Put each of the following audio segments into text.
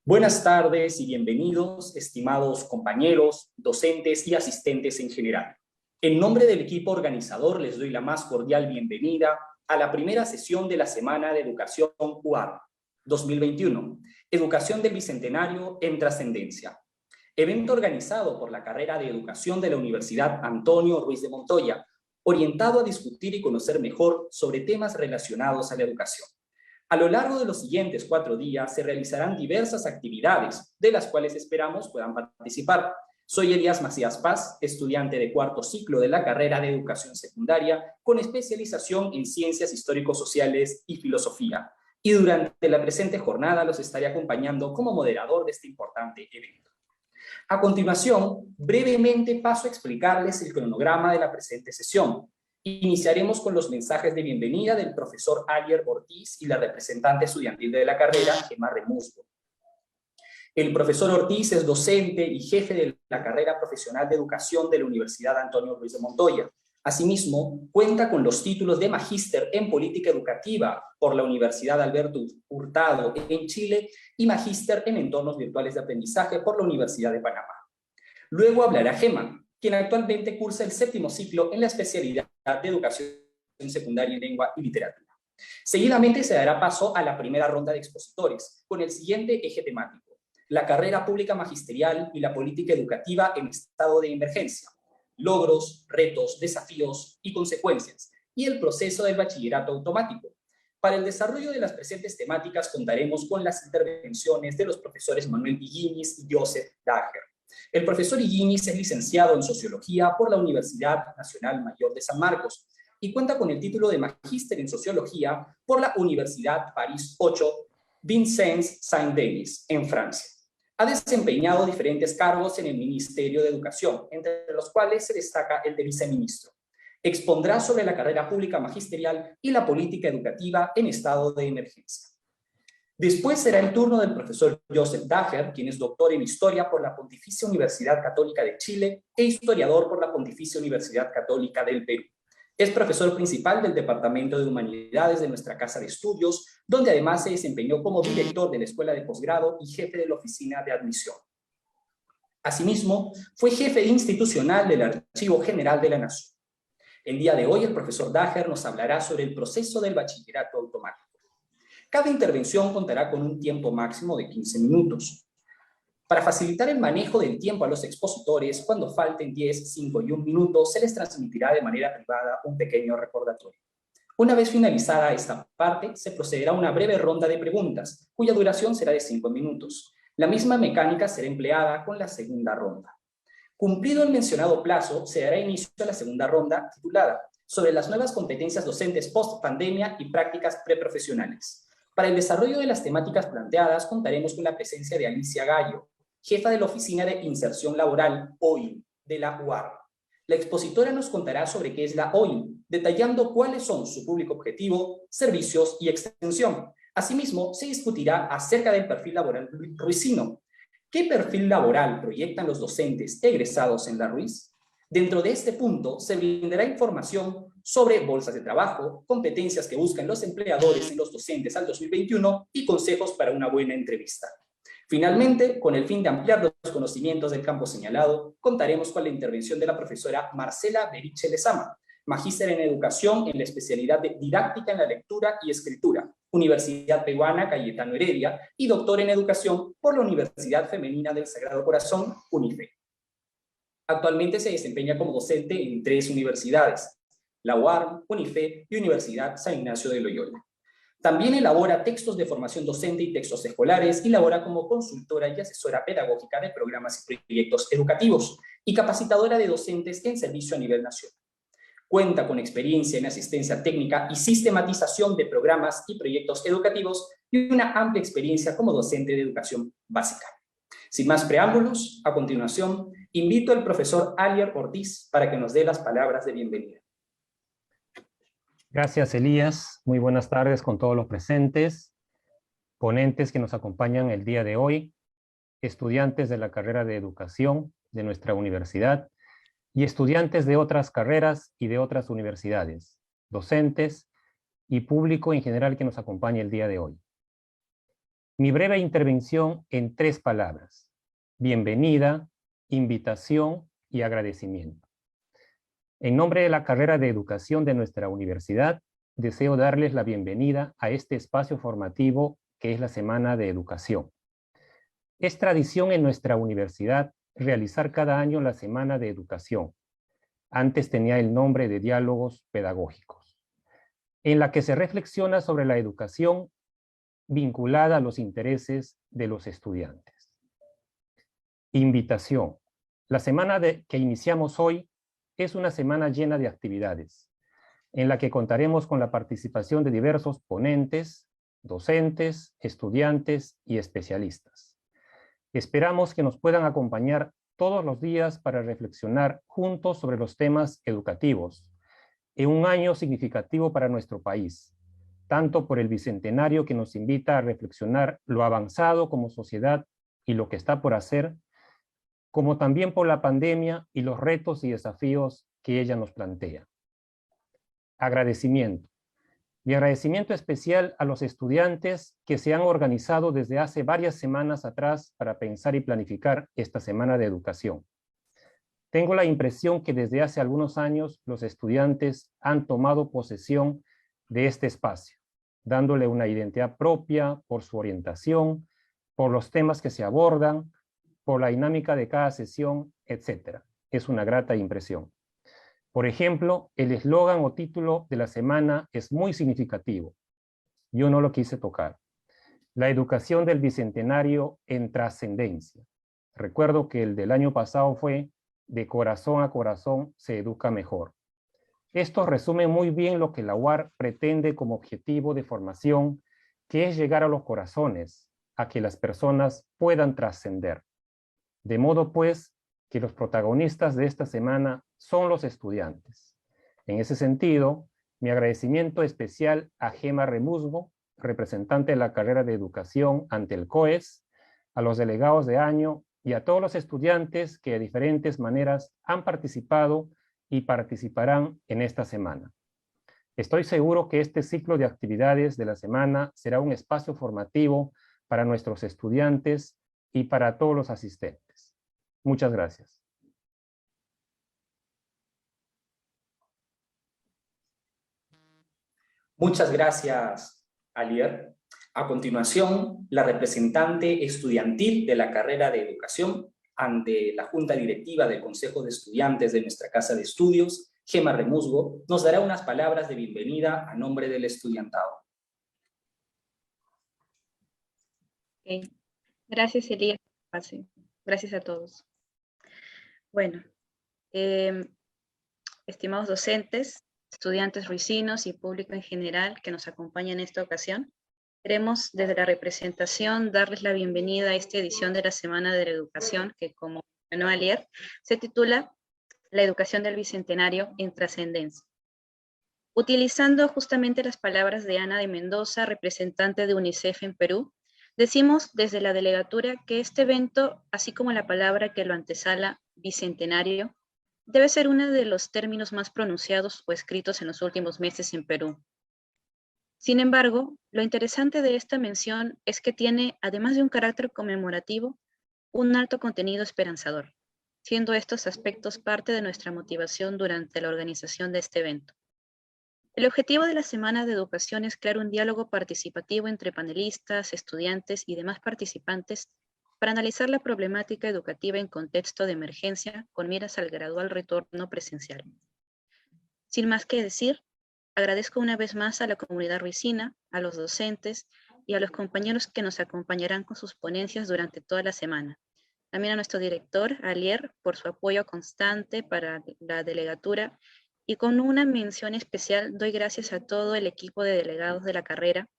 Buenas tardes y bienvenidos, estimados compañeros, docentes y asistentes en general. En nombre del equipo organizador les doy la más cordial bienvenida a la primera sesión de la Semana de Educación UAR 2021, Educación del Bicentenario en Trascendencia, evento organizado por la carrera de Educación de la Universidad Antonio Ruiz de Montoya, orientado a discutir y conocer mejor sobre temas relacionados a la educación. A lo largo de los siguientes 4 días se realizarán diversas actividades, de las cuales esperamos puedan participar. Soy Elías Macías Paz, estudiante de 4º ciclo de la carrera de Educación Secundaria, con especialización en Ciencias Histórico-Sociales y Filosofía. Y durante la presente jornada los estaré acompañando como moderador de este importante evento. A continuación, brevemente paso a explicarles el cronograma de la presente sesión. Iniciaremos con los mensajes de bienvenida del profesor Alier Ortiz y la representante estudiantil de la carrera, Gemma Remusgo. El profesor Ortiz es docente y jefe de la carrera profesional de educación de la Universidad Antonio Ruiz de Montoya. Asimismo, cuenta con los títulos de Magíster en Política Educativa por la Universidad Alberto Hurtado en Chile y Magíster en Entornos Virtuales de Aprendizaje por la Universidad de Panamá. Luego hablará Gemma, quien actualmente cursa el 7º ciclo en la especialidad de Educación Secundaria en Lengua y Literatura. Seguidamente se dará paso a la primera ronda de expositores, con el siguiente eje temático: la carrera pública magisterial y la política educativa en estado de emergencia, logros, retos, desafíos y consecuencias, y el proceso del bachillerato automático. Para el desarrollo de las presentes temáticas contaremos con las intervenciones de los profesores Manuel Higuinis y Joseph Daher. El profesor Higuinis es licenciado en Sociología por la Universidad Nacional Mayor de San Marcos y cuenta con el título de Magíster en Sociología por la Universidad París 8 Vincennes Saint-Denis, en Francia. Ha desempeñado diferentes cargos en el Ministerio de Educación, entre los cuales se destaca el de viceministro. Expondrá sobre la carrera pública magisterial y la política educativa en estado de emergencia. Después será el turno del profesor Joseph Daher, quien es doctor en Historia por la Pontificia Universidad Católica de Chile e historiador por la Pontificia Universidad Católica del Perú. Es profesor principal del Departamento de Humanidades de nuestra Casa de Estudios, donde además se desempeñó como director de la Escuela de Posgrado y jefe de la Oficina de Admisión. Asimismo, fue jefe institucional del Archivo General de la Nación. El día de hoy el profesor Daher nos hablará sobre el proceso del bachillerato automático. Cada intervención contará con un tiempo máximo de 15 minutos. Para facilitar el manejo del tiempo a los expositores, cuando falten 10, 5 y 1 minuto, se les transmitirá de manera privada un pequeño recordatorio. Una vez finalizada esta parte, se procederá a una breve ronda de preguntas, cuya duración será de 5 minutos. La misma mecánica será empleada con la segunda ronda. Cumplido el mencionado plazo, se dará inicio a la segunda ronda, titulada sobre las nuevas competencias docentes post-pandemia y prácticas preprofesionales. Para el desarrollo de las temáticas planteadas, contaremos con la presencia de Alicia Gallo, jefa de la Oficina de Inserción Laboral, OIN, de la UAR. La expositora nos contará sobre qué es la OIN, detallando cuáles son su público objetivo, servicios y extensión. Asimismo, se discutirá acerca del perfil laboral ruicino. ¿Qué perfil laboral proyectan los docentes egresados en la Ruiz? Dentro de este punto, se brindará información sobre bolsas de trabajo, competencias que buscan los empleadores en los docentes al 2021 y consejos para una buena entrevista. Finalmente, con el fin de ampliar los conocimientos del campo señalado, contaremos con la intervención de la profesora Marcela Beriche Lezama, magíster en Educación en la especialidad de Didáctica en la Lectura y Escritura, Universidad Peruana Cayetano Heredia, y doctor en Educación por la Universidad Femenina del Sagrado Corazón, UNIFE. Actualmente se desempeña como docente en 3 universidades, la UAR, UNIFE y Universidad San Ignacio de Loyola. También elabora textos de formación docente y textos escolares y labora como consultora y asesora pedagógica de programas y proyectos educativos y capacitadora de docentes en servicio a nivel nacional. Cuenta con experiencia en asistencia técnica y sistematización de programas y proyectos educativos y una amplia experiencia como docente de educación básica. Sin más preámbulos, a continuación, invito al profesor Alier Ortiz para que nos dé las palabras de bienvenida. Gracias, Elías. Muy buenas tardes con todos los presentes, ponentes que nos acompañan el día de hoy, estudiantes de la carrera de Educación de nuestra universidad y estudiantes de otras carreras y de otras universidades, docentes y público en general que nos acompaña el día de hoy. Mi breve intervención en 3 palabras: bienvenida, invitación y agradecimiento. En nombre de la carrera de educación de nuestra universidad, deseo darles la bienvenida a este espacio formativo que es la Semana de Educación. Es tradición en nuestra universidad realizar cada año la Semana de Educación. Antes tenía el nombre de Diálogos Pedagógicos, en la que se reflexiona sobre la educación vinculada a los intereses de los estudiantes. Invitación. La semana que iniciamos hoy es una semana llena de actividades, en la que contaremos con la participación de diversos ponentes, docentes, estudiantes y especialistas. Esperamos que nos puedan acompañar todos los días para reflexionar juntos sobre los temas educativos, en un año significativo para nuestro país, tanto por el bicentenario que nos invita a reflexionar lo avanzado como sociedad y lo que está por hacer, como también por la pandemia y los retos y desafíos que ella nos plantea. Agradecimiento. Mi agradecimiento especial a los estudiantes que se han organizado desde hace varias semanas atrás para pensar y planificar esta semana de educación. Tengo la impresión que desde hace algunos años los estudiantes han tomado posesión de este espacio, dándole una identidad propia por su orientación, por los temas que se abordan, por la dinámica de cada sesión, etc. Es una grata impresión. Por ejemplo, el eslogan o título de la semana es muy significativo. Yo no lo quise tocar. La educación del bicentenario en trascendencia. Recuerdo que el del año pasado fue de corazón a corazón se educa mejor. Esto resume muy bien lo que la UAR pretende como objetivo de formación, que es llegar a los corazones, a que las personas puedan trascender. De modo pues que los protagonistas de esta semana son los estudiantes. En ese sentido, mi agradecimiento especial a Gema Remusgo, representante de la carrera de educación ante el COES, a los delegados de año y a todos los estudiantes que de diferentes maneras han participado y participarán en esta semana. Estoy seguro que este ciclo de actividades de la semana será un espacio formativo para nuestros estudiantes y para todos los asistentes. Muchas gracias. Muchas gracias, Alier. A continuación, la representante estudiantil de la carrera de educación ante la Junta Directiva del Consejo de Estudiantes de nuestra Casa de Estudios, Gema Remusgo, nos dará unas palabras de bienvenida a nombre del estudiantado. Okay. Gracias, Elías. Gracias a todos. Bueno, estimados docentes, estudiantes ruicinos y público en general que nos acompaña en esta ocasión, queremos desde la representación darles la bienvenida a esta edición de la Semana de la Educación que, como mencionó Alier, se titula La educación del bicentenario en trascendencia. Utilizando justamente las palabras de Ana de Mendoza, representante de UNICEF en Perú, decimos desde la delegatura que este evento, así como la palabra que lo antesala, bicentenario, debe ser uno de los términos más pronunciados o escritos en los últimos meses en Perú. Sin embargo, lo interesante de esta mención es que tiene, además de un carácter conmemorativo, un alto contenido esperanzador, siendo estos aspectos parte de nuestra motivación durante la organización de este evento. El objetivo de la Semana de Educación es crear un diálogo participativo entre panelistas, estudiantes y demás participantes para analizar la problemática educativa en contexto de emergencia con miras al gradual retorno presencial. Sin más que decir, agradezco una vez más a la comunidad ruicina, a los docentes y a los compañeros que nos acompañarán con sus ponencias durante toda la semana. También a nuestro director, Alier, por su apoyo constante para la delegatura, y con una mención especial doy gracias a todo el equipo de delegados de la carrera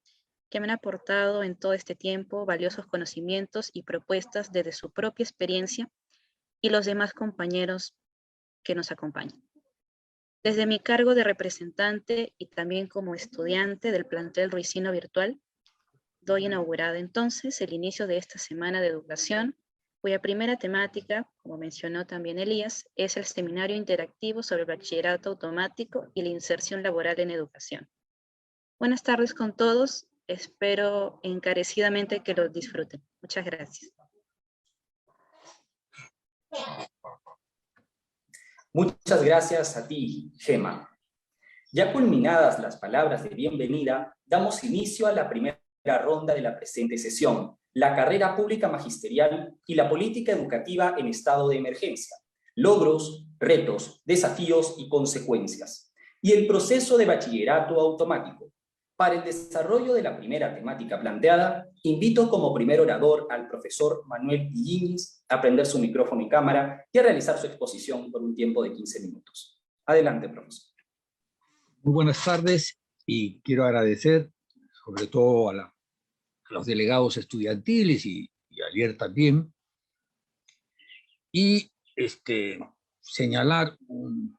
que me han aportado en todo este tiempo valiosos conocimientos y propuestas desde su propia experiencia y los demás compañeros que nos acompañan. Desde mi cargo de representante y también como estudiante del plantel ruicino virtual, doy inaugurada entonces el inicio de esta Semana de Educación, cuya primera temática, como mencionó también Elías, es el Seminario Interactivo sobre el Bachillerato Automático y la Inserción Laboral en Educación. Buenas tardes con todos Espero encarecidamente que lo disfruten. Muchas gracias. Muchas gracias a ti, Gema. Ya culminadas las palabras de bienvenida, damos inicio a la primera ronda de la presente sesión, la carrera pública magisterial y la política educativa en estado de emergencia, logros, retos, desafíos y consecuencias, y el proceso de bachillerato automático. Para el desarrollo de la primera temática planteada, invito como primer orador al profesor Manuel Illinis a prender su micrófono y cámara y a realizar su exposición por un tiempo de 15 minutos. Adelante, profesor. Muy buenas tardes y quiero agradecer sobre todo a los delegados estudiantiles y ayer también, y señalar un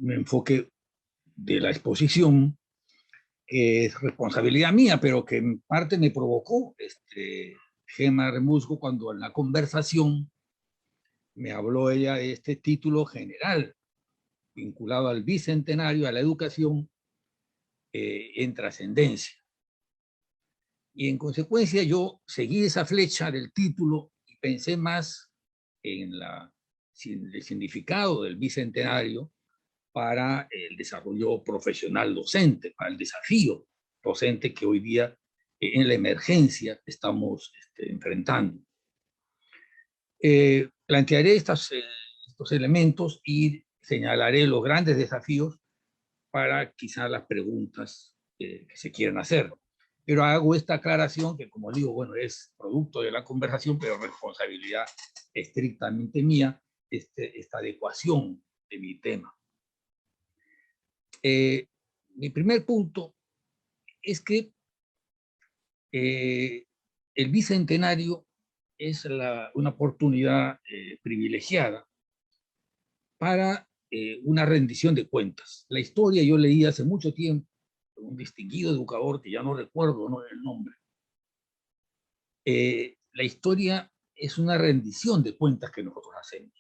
enfoque de la exposición que es responsabilidad mía, pero que en parte me provocó Gema Remusgo cuando en la conversación me habló ella de este título general vinculado al bicentenario, a la educación en trascendencia. Y en consecuencia yo seguí esa flecha del título y pensé más en el significado del bicentenario para el desarrollo profesional docente, para el desafío docente que hoy día en la emergencia estamos enfrentando. Plantearé estos elementos y señalaré los grandes desafíos para quizás las preguntas que se quieran hacer. Pero hago esta aclaración que, como digo, bueno, es producto de la conversación, pero responsabilidad estrictamente mía, esta adecuación de mi tema. Mi primer punto es que el bicentenario es una oportunidad privilegiada para una rendición de cuentas. La historia yo leí hace mucho tiempo, un distinguido educador que ya no recuerdo el nombre. La historia es una rendición de cuentas que nosotros hacemos.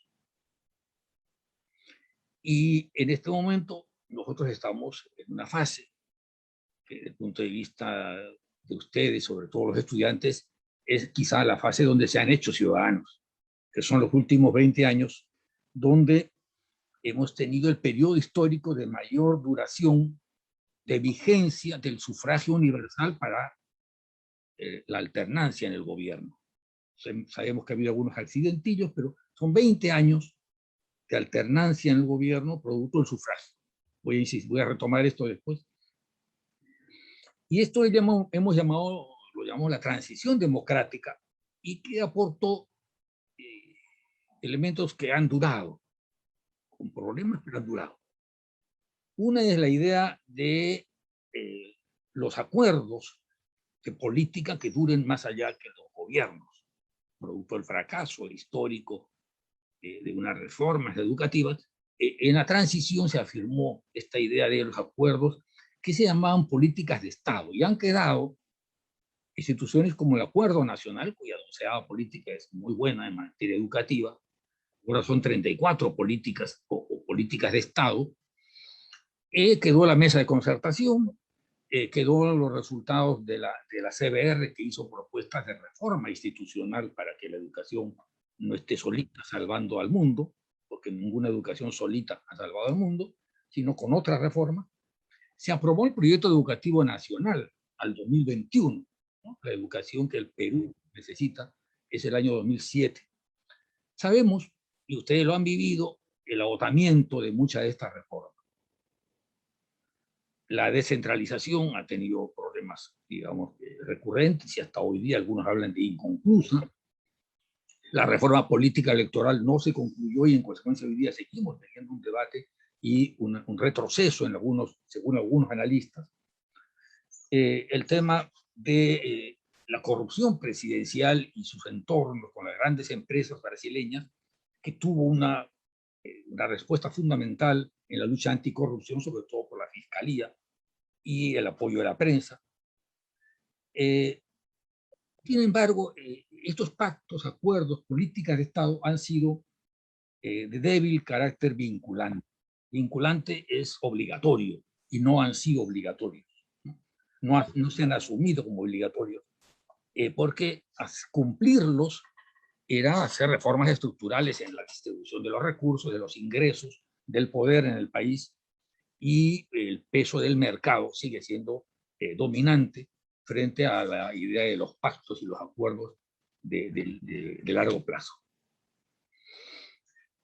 Y en este momento nosotros estamos en una fase que desde el punto de vista de ustedes, sobre todo los estudiantes, es quizá la fase donde se han hecho ciudadanos, que son los últimos 20 años, donde hemos tenido el periodo histórico de mayor duración de vigencia del sufragio universal para la alternancia en el gobierno. Sabemos que ha habido algunos accidentillos, pero son 20 años de alternancia en el gobierno producto del sufragio. Voy a retomar esto después. Y esto lo llamamos la transición democrática y que aportó elementos que han durado, con problemas, pero han durado. Una es la idea de los acuerdos de política que duren más allá que los gobiernos, producto del fracaso histórico de unas reformas educativas. En la transición se afirmó esta idea de los acuerdos que se llamaban políticas de Estado y han quedado instituciones como el Acuerdo Nacional, cuya 12ª política es muy buena en materia educativa. Ahora son 34 políticas o políticas de Estado. Quedó la mesa de concertación, quedó los resultados de la CBR, que hizo propuestas de reforma institucional para que la educación no esté solita salvando al mundo, porque ninguna educación solita ha salvado al mundo, sino con otra reforma. Se aprobó el proyecto educativo nacional al 2021, ¿no? La educación que el Perú necesita es el año 2007. Sabemos, y ustedes lo han vivido, el agotamiento de muchas de estas reformas. La descentralización ha tenido problemas, digamos, recurrentes y hasta hoy día algunos hablan de inconclusa. La reforma política electoral no se concluyó y en consecuencia hoy día seguimos teniendo un debate y un retroceso según algunos analistas. El tema de la corrupción presidencial y sus entornos con las grandes empresas brasileñas, que tuvo una respuesta fundamental en la lucha anticorrupción, sobre todo por la Fiscalía y el apoyo de la prensa. Sin embargo, estos pactos, acuerdos, políticas de Estado han sido de débil carácter vinculante. Vinculante es obligatorio y no han sido obligatorios, ¿no? no se han asumido como obligatorios, porque cumplirlos era hacer reformas estructurales en la distribución de los recursos, de los ingresos, del poder en el país, y el peso del mercado sigue siendo dominante frente a la idea de los pactos y los acuerdos de largo plazo.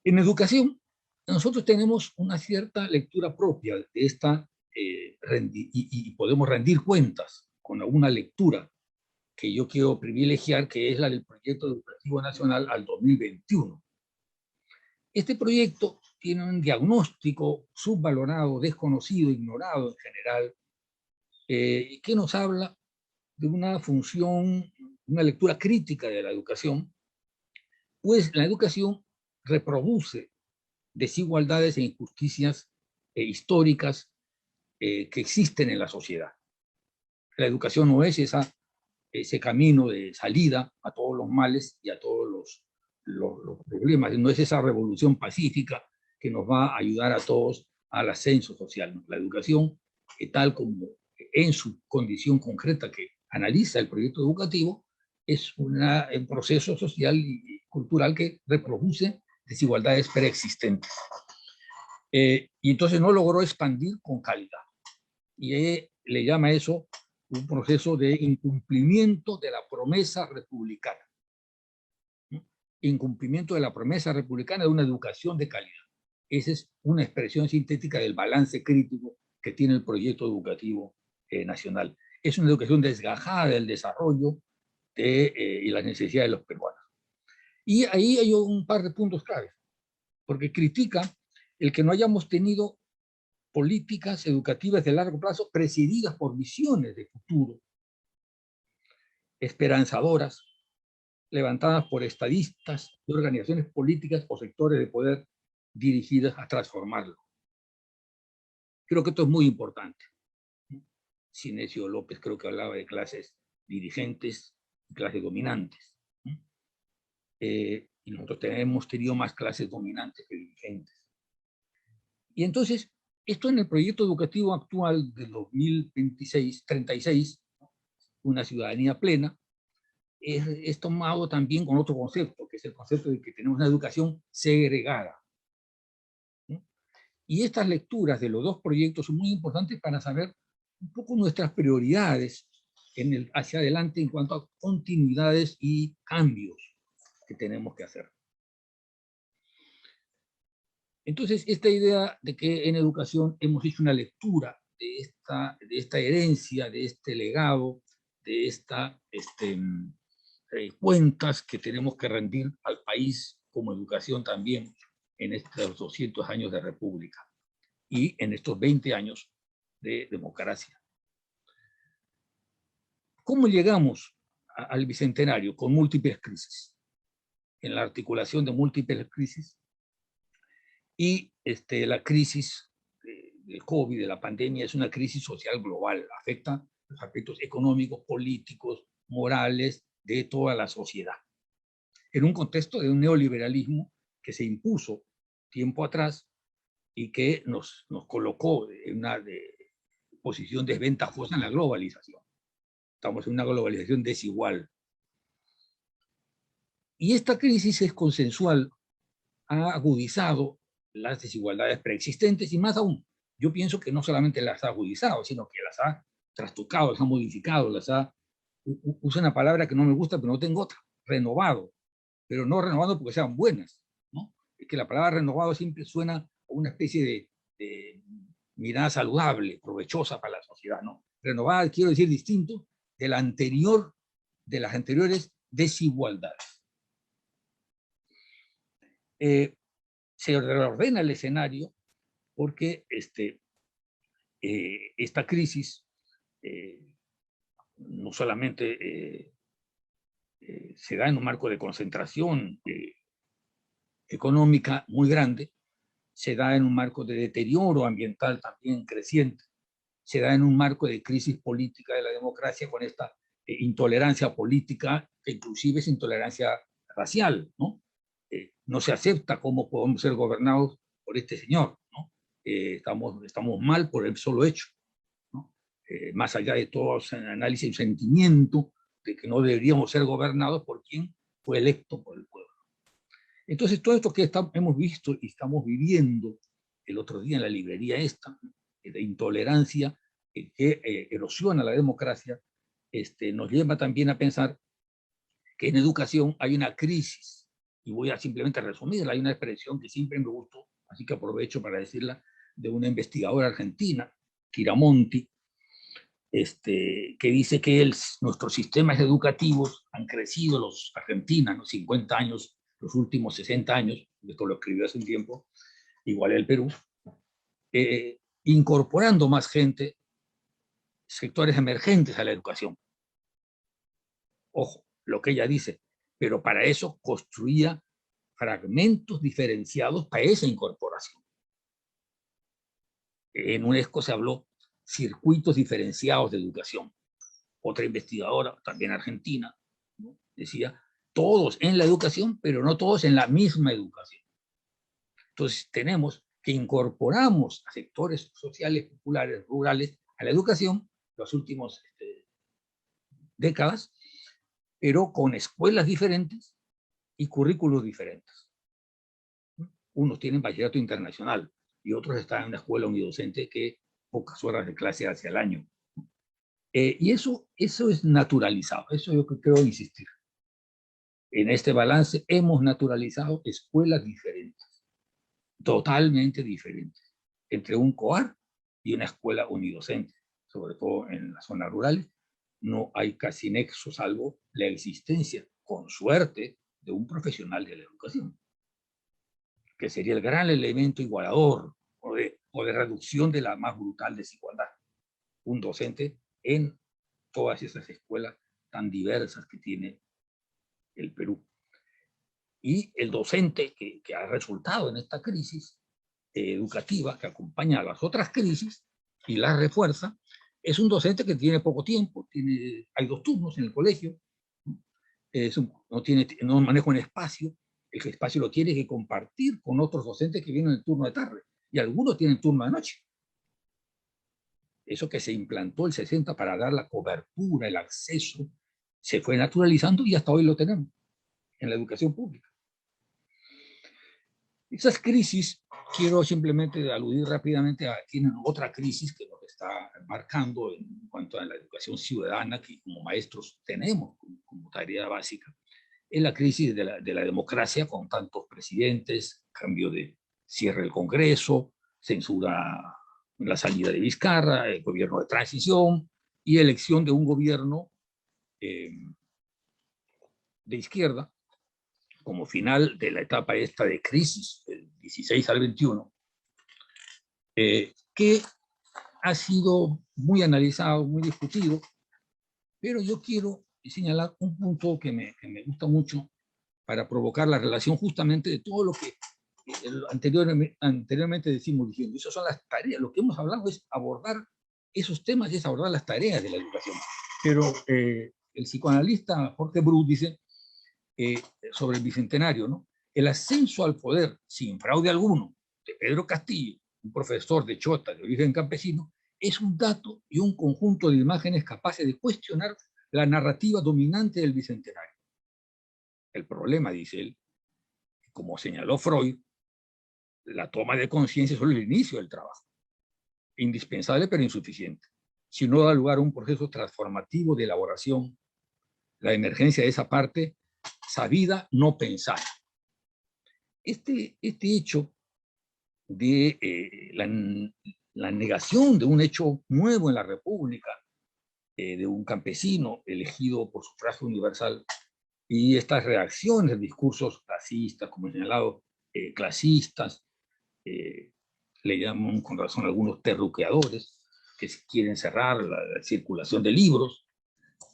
En educación, nosotros tenemos una cierta lectura propia de esta, y podemos rendir cuentas con alguna lectura que yo quiero privilegiar, que es la del Proyecto Educativo Nacional al 2021. Este proyecto tiene un diagnóstico subvalorado, desconocido, ignorado en general, que nos habla de una función, una lectura crítica de la educación, pues la educación reproduce desigualdades e injusticias históricas que existen en la sociedad. La educación no es ese camino de salida a todos los males y a todos los problemas, no es esa revolución pacífica que nos va a ayudar a todos al ascenso social. La educación, tal como en su condición concreta que analiza el proyecto educativo, es un proceso social y cultural que reproduce desigualdades preexistentes. Y entonces no logró expandir con calidad. Y le llama eso un proceso de incumplimiento de la promesa republicana. Incumplimiento de la promesa republicana de una educación de calidad. Esa es una expresión sintética del balance crítico que tiene el proyecto educativo nacional. Es una educación desgajada del desarrollo y las necesidades de los peruanos. Y ahí hay un par de puntos claves, porque critica el que no hayamos tenido políticas educativas de largo plazo presididas por visiones de futuro, esperanzadoras, levantadas por estadistas y organizaciones políticas o sectores de poder dirigidas a transformarlo. Creo que esto es muy importante. Sinesio López creo que hablaba de clases dirigentes y clases dominantes. Y nosotros hemos tenido más clases dominantes que dirigentes. Y entonces, esto en el proyecto educativo actual del 2036, una ciudadanía plena, es tomado también con otro concepto, que es el concepto de que tenemos una educación segregada. ¿No? Y estas lecturas de los dos proyectos son muy importantes para saber un poco nuestras prioridades hacia adelante en cuanto a continuidades y cambios que tenemos que hacer. Entonces, esta idea de que en educación hemos hecho una lectura de esta herencia, de este legado, de estas cuentas que tenemos que rendir al país como educación también en estos 200 años de república y en estos 20 años de democracia. ¿Cómo llegamos al bicentenario? Con múltiples crisis. En la articulación de múltiples crisis, y la crisis del COVID, de la pandemia, es una crisis social global, afecta los aspectos económicos, políticos, morales de toda la sociedad. En un contexto de un neoliberalismo que se impuso tiempo atrás y que nos colocó en una posición desventajosa en la globalización. Estamos en una globalización desigual. Y esta crisis es consensual, ha agudizado las desigualdades preexistentes y más aún, yo pienso que no solamente las ha agudizado, sino que las ha trastocado, las ha modificado, uso una palabra que no me gusta, pero no tengo otra, renovado, pero no renovado porque sean buenas, ¿no? Es que la palabra renovado siempre suena a una especie de mirada saludable, provechosa para la sociedad, ¿no? Renovada quiero decir distinto de las anteriores desigualdades. Se reordena el escenario porque esta crisis no solamente se da en un marco de concentración económica muy grande, se da en un marco de deterioro ambiental también creciente, se da en un marco de crisis política de la democracia con esta intolerancia política, que inclusive es intolerancia racial, ¿no? No se acepta cómo podemos ser gobernados por este señor, ¿no? Estamos mal por el solo hecho, ¿no? más allá de todo análisis y sentimiento de que no deberíamos ser gobernados por quien fue electo por el pueblo. Entonces, todo esto que hemos visto y estamos viviendo el otro día en la librería esta, de intolerancia que erosiona la democracia, nos lleva también a pensar que en educación hay una crisis, y voy a simplemente resumirla. Hay una expresión que siempre me gustó, así que aprovecho para decirla, de una investigadora argentina, Tiramonti, que dice que nuestros sistemas educativos han crecido, los argentinos, ¿no? 50 años, los últimos 60 años, esto lo escribió hace un tiempo, igual el Perú, incorporando más gente, sectores emergentes a la educación. Ojo, lo que ella dice, pero para eso construía fragmentos diferenciados para esa incorporación. En UNESCO se habló circuitos diferenciados de educación. Otra investigadora, también argentina, ¿no?, decía, todos en la educación, pero no todos en la misma educación. Entonces tenemos que incorporamos a sectores sociales, populares, rurales, a la educación, las últimas décadas, pero con escuelas diferentes y currículos diferentes. Unos tienen bachillerato internacional y otros están en una escuela unidocente que pocas horas de clase hace al año. Y eso es naturalizado, eso yo creo insistir. En este balance hemos naturalizado escuelas diferentes, totalmente diferentes, entre un COAR y una escuela unidocente, sobre todo en las zonas rurales. No hay casi nexo, salvo la existencia, con suerte, de un profesional de la educación, que sería el gran elemento igualador o de reducción de la más brutal desigualdad. Un docente en todas esas escuelas tan diversas que tiene el Perú. Y el docente que ha resultado en esta crisis educativa, que acompaña a las otras crisis y las refuerza, es un docente que tiene poco tiempo, hay 2 turnos en el colegio, no maneja un espacio, el espacio lo tiene que compartir con otros docentes que vienen en el turno de tarde, y algunos tienen turno de noche. Eso que se implantó el 60 para dar la cobertura, el acceso, se fue naturalizando y hasta hoy lo tenemos en la educación pública. Esas crisis, quiero simplemente aludir rápidamente a tienen otra crisis que nos está marcando en cuanto a la educación ciudadana que como maestros tenemos como tarea básica, es la crisis de la democracia con tantos presidentes, cambio de cierre del Congreso, censura, la salida de Vizcarra, el gobierno de transición y elección de un gobierno de izquierda como final de la etapa esta de crisis, del 16 al 21, que ha sido muy analizado, muy discutido, pero yo quiero señalar un punto que me gusta mucho para provocar la relación justamente de todo lo que anteriormente decimos diciendo. Esas son las tareas, lo que hemos hablado es abordar esos temas, es abordar las tareas de la educación. Pero el psicoanalista Jorge Brus dice sobre el Bicentenario, ¿no? El ascenso al poder sin fraude alguno de Pedro Castillo, un profesor de Chota de origen campesino, es un dato y un conjunto de imágenes capaces de cuestionar la narrativa dominante del Bicentenario. El problema, dice él, como señaló Freud, la toma de conciencia es solo el inicio del trabajo, indispensable pero insuficiente. Si no da lugar a un proceso transformativo de elaboración, la emergencia de esa parte sabida, no pensada. Este hecho de la negación de un hecho nuevo en la República, de un campesino elegido por sufragio universal, y estas reacciones, discursos racistas, como he señalado, clasistas, le llaman con razón algunos terruqueadores, que quieren cerrar la circulación de libros,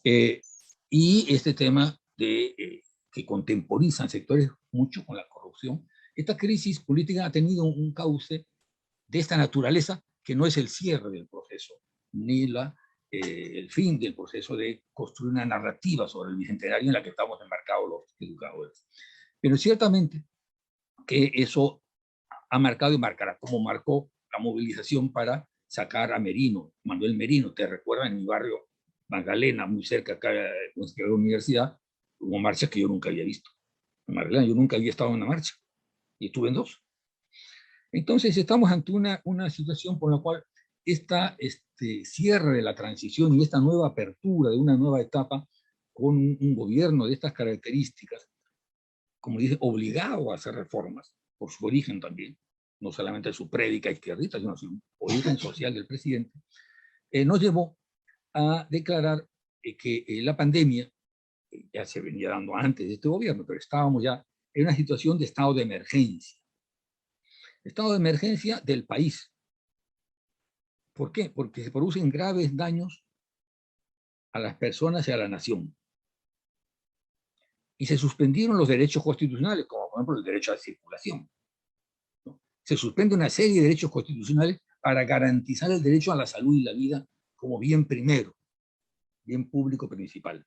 y este tema de que contemporizan sectores mucho con la corrupción. Esta crisis política ha tenido un cauce de esta naturaleza que no es el cierre del proceso, ni el fin del proceso de construir una narrativa sobre el Bicentenario en la que estamos enmarcados los educadores. Pero ciertamente que eso ha marcado y marcará, como marcó la movilización para sacar a Merino, Manuel Merino. Te recuerdan, en mi barrio Magdalena, muy cerca acá de la universidad, hubo marchas que yo nunca había visto. En Magdalena yo nunca había estado en una marcha, y estuve en dos. Entonces estamos ante una situación por la cual este cierre de la transición y esta nueva apertura de una nueva etapa con un gobierno de estas características, como dice, obligado a hacer reformas, por su origen también, no solamente su prédica izquierdista, sino su origen social del presidente, nos llevó a declarar que la pandemia ya se venía dando antes de este gobierno, pero estábamos ya en una situación de estado de emergencia. Estado de emergencia del país. ¿Por qué? Porque se producen graves daños a las personas y a la nación. Y se suspendieron los derechos constitucionales, como por ejemplo el derecho a la circulación, ¿no? Se suspende una serie de derechos constitucionales para garantizar el derecho a la salud y la vida como bien primero, bien público principal,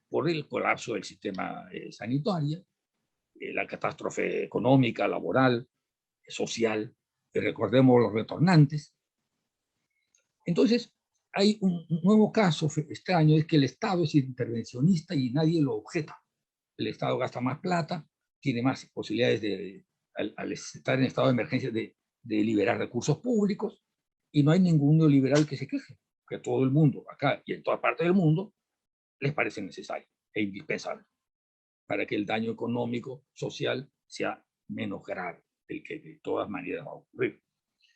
por el colapso del sistema sanitario, la catástrofe económica, laboral, social, recordemos los retornantes. Entonces, hay un nuevo caso extraño, es que el Estado es intervencionista y nadie lo objeta. El Estado gasta más plata, tiene más posibilidades al estar en estado de emergencia de liberar recursos públicos, y no hay ningún neoliberal que se queje, que a todo el mundo, acá y en toda parte del mundo, les parece necesario e indispensable para que el daño económico, social, sea menos grave del que de todas maneras va a ocurrir.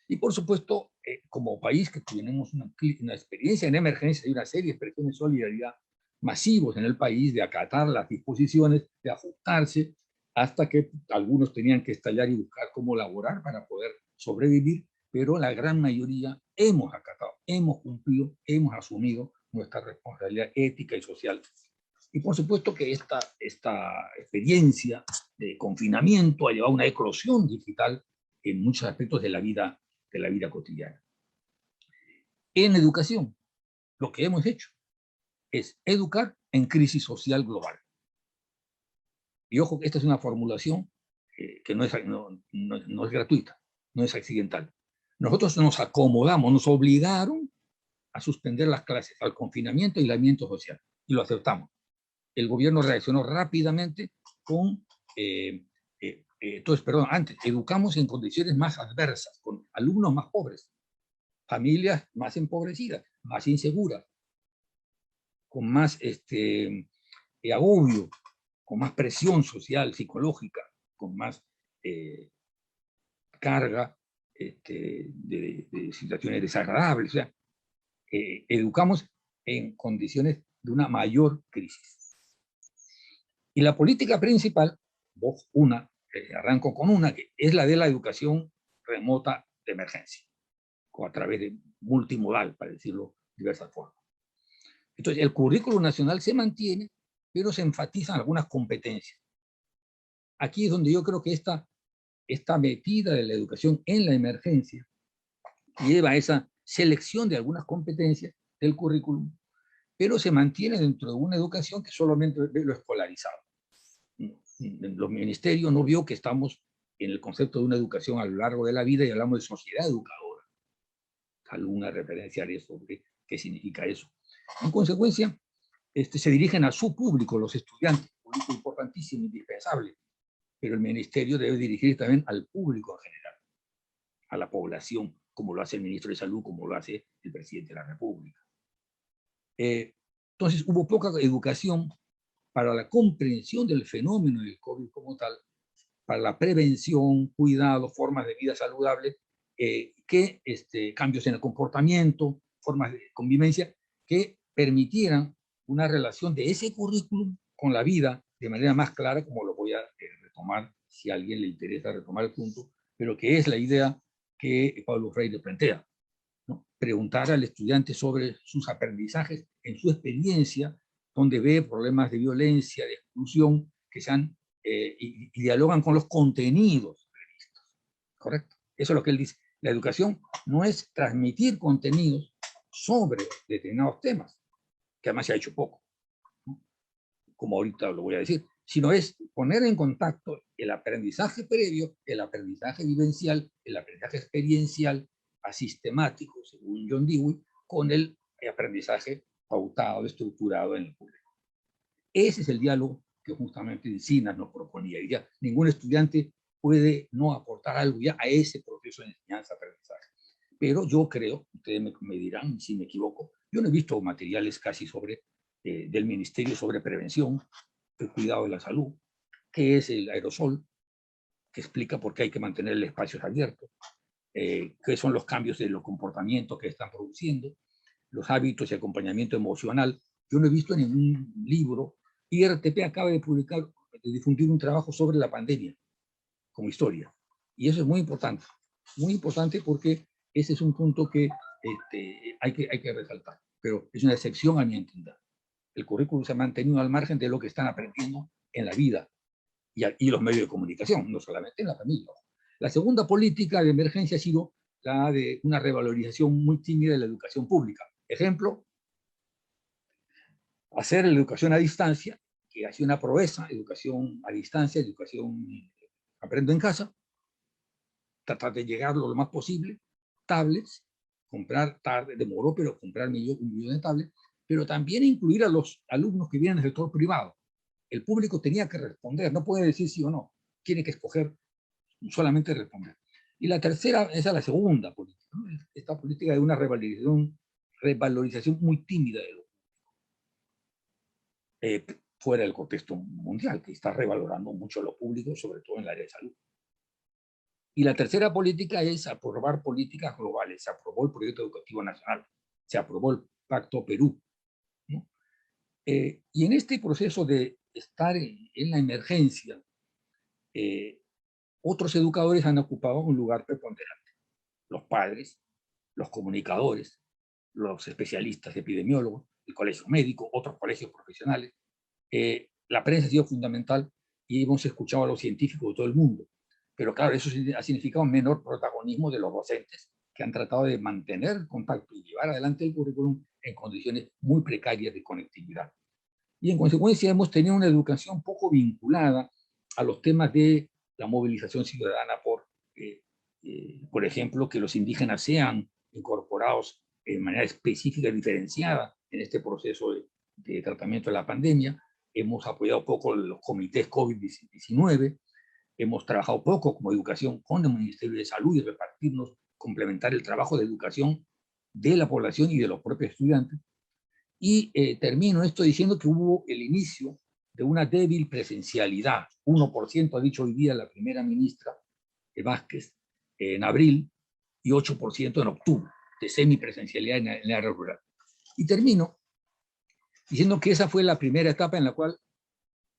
Y por supuesto, como país que tenemos una experiencia en emergencia y una serie de expresiones de solidaridad masivos en el país, de acatar las disposiciones, de ajustarse, hasta que algunos tenían que estallar y buscar cómo laborar para poder sobrevivir, pero la gran mayoría hemos acatado, hemos cumplido, hemos asumido nuestra responsabilidad ética y social. Y por supuesto que esta experiencia de confinamiento ha llevado a una eclosión digital en muchos aspectos de la vida cotidiana. En educación, lo que hemos hecho es educar en crisis social global. Y ojo, esta es una formulación que no es gratuita, no es accidental. Nosotros nos acomodamos, nos obligaron a suspender las clases, al confinamiento y aislamiento social, y lo aceptamos. El gobierno reaccionó rápidamente con, antes, educamos en condiciones más adversas, con alumnos más pobres, familias más empobrecidas, más inseguras, con más agobio, con más presión social, psicológica, con más carga de situaciones desagradables. O sea, educamos en condiciones de una mayor crisis. Y la política principal, arranco con una, que es la de la educación remota de emergencia, o a través de multimodal, para decirlo de diversas formas. Entonces, el currículo nacional se mantiene, pero se enfatizan algunas competencias. Aquí es donde yo creo que esta metida de la educación en la emergencia lleva a esa selección de algunas competencias del currículum, pero se mantiene dentro de una educación que solamente ve lo escolarizado. Los ministerios no vio que estamos en el concepto de una educación a lo largo de la vida y hablamos de sociedad educadora. Alguna referencia a eso, ¿qué significa eso? En consecuencia, se dirigen a su público, los estudiantes, público importantísimo, indispensable, pero el ministerio debe dirigir también al público en general, a la población, como lo hace el ministro de Salud, como lo hace el presidente de la República. Entonces, hubo poca educación para la comprensión del fenómeno del COVID como tal, para la prevención, cuidado, formas de vida saludable, cambios en el comportamiento, formas de convivencia, que permitieran una relación de ese currículum con la vida de manera más clara, como lo voy a retomar si a alguien le interesa retomar el punto, pero que es la idea que Paulo Freire plantea, ¿no? Preguntar al estudiante sobre sus aprendizajes en su experiencia, donde ve problemas de violencia, de exclusión, que sean, y dialogan con los contenidos previstos. ¿Correcto? Eso es lo que él dice. La educación no es transmitir contenidos sobre determinados temas, que además se ha hecho poco, ¿no? Como ahorita lo voy a decir, sino es poner en contacto el aprendizaje previo, el aprendizaje vivencial, el aprendizaje experiencial, asistemático, según John Dewey, con el aprendizaje pautado, estructurado en el público. Ese es el diálogo que justamente Encinas nos proponía. Y ya ningún estudiante puede no aportar algo ya a ese proceso de enseñanza-aprendizaje. Pero yo creo, ustedes me dirán si me equivoco, yo no he visto materiales casi del Ministerio sobre prevención, el cuidado de la salud, qué es el aerosol, que explica por qué hay que mantener el espacio abierto, qué son los cambios de los comportamientos que están produciendo, los hábitos y acompañamiento emocional. Yo no he visto ningún libro. IRTP acaba de de difundir un trabajo sobre la pandemia como historia. Y eso es muy importante porque ese es un punto que hay que resaltar. Pero es una excepción a mi entender. El currículum se ha mantenido al margen de lo que están aprendiendo en la vida y los medios de comunicación, no solamente en la familia. La segunda política de emergencia ha sido la de una revalorización muy tímida de la educación pública. Ejemplo, hacer la educación a distancia, que ha sido una proeza, educación a distancia, educación aprendo en casa, tratar de llegar lo más posible, tablets, comprar tarde, demoró, pero comprar un millón de tablets, pero también incluir a los alumnos que vienen del sector privado. El público tenía que responder, no puede decir sí o no, tiene que escoger, solamente responder. Y la tercera, esa es la segunda política, ¿no? Esta política de una revalorización muy tímida de lo fuera del contexto mundial, que está revalorando mucho lo público, sobre todo en el área de salud. Y la tercera política es aprobar políticas globales. Se aprobó el Proyecto Educativo Nacional, se aprobó el Pacto Perú, ¿no? Y en este proceso de estar en la emergencia, otros educadores han ocupado un lugar preponderante. Los padres, los comunicadores, los especialistas epidemiólogos, el colegio médico, otros colegios profesionales. La prensa ha sido fundamental y hemos escuchado a los científicos de todo el mundo. Pero claro, eso ha significado un menor protagonismo de los docentes, que han tratado de mantener el contacto y llevar adelante el currículum en condiciones muy precarias de conectividad. Y en consecuencia hemos tenido una educación poco vinculada a los temas de la movilización ciudadana por ejemplo, que los indígenas sean incorporados de manera específica y diferenciada en este proceso de tratamiento de la pandemia. Hemos apoyado poco los comités COVID-19, hemos trabajado poco como educación con el Ministerio de Salud y repartirnos, complementar el trabajo de educación de la población y de los propios estudiantes. Y termino esto diciendo que hubo el inicio de una débil presencialidad. 1% ha dicho hoy día la primera ministra Vázquez en abril y 8% en octubre de semipresencialidad en el área rural. Y termino diciendo que esa fue la primera etapa en la cual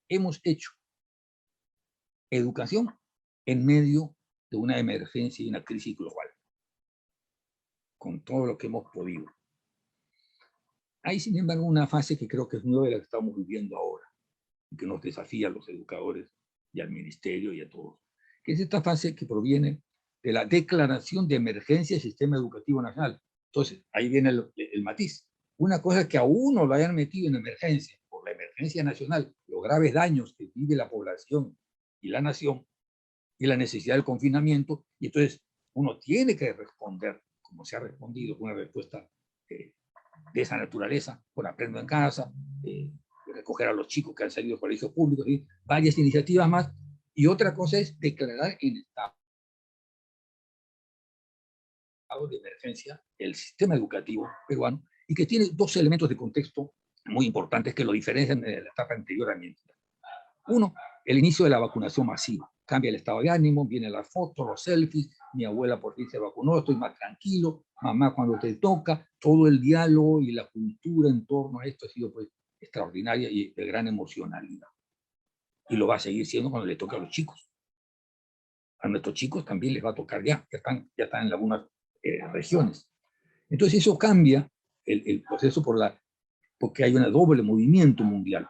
hemos hecho educación en medio de una emergencia y una crisis global, con todo lo que hemos podido. Hay, sin embargo, una fase que creo que es una de las que estamos viviendo ahora, y que nos desafía a los educadores y al ministerio y a todos, que es esta fase que proviene de la declaración de emergencia del sistema educativo nacional. Entonces, ahí viene el matiz. Una cosa es que a uno lo hayan metido en emergencia, por la emergencia nacional, los graves daños que vive la población y la nación, y la necesidad del confinamiento, y entonces uno tiene que responder, como se ha respondido, con una respuesta de esa naturaleza, por aprendo en casa, recoger a los chicos que han salido de colegios públicos, y varias iniciativas más. Y otra cosa es declarar en estado de emergencia el sistema educativo peruano, y que tiene dos elementos de contexto muy importantes que lo diferencian de la etapa anterior a mi entidad. Uno, el inicio de la vacunación masiva. Cambia el estado de ánimo, vienen las fotos, los selfies, mi abuela por fin se vacunó, estoy más tranquilo, mamá cuando te toca, todo el diálogo y la cultura en torno a esto ha sido pues extraordinaria y de gran emocionalidad. Y lo va a seguir siendo cuando le toque a los chicos. A nuestros chicos también les va a tocar ya están en algunas regiones. Entonces eso cambia el proceso porque hay un doble movimiento mundial.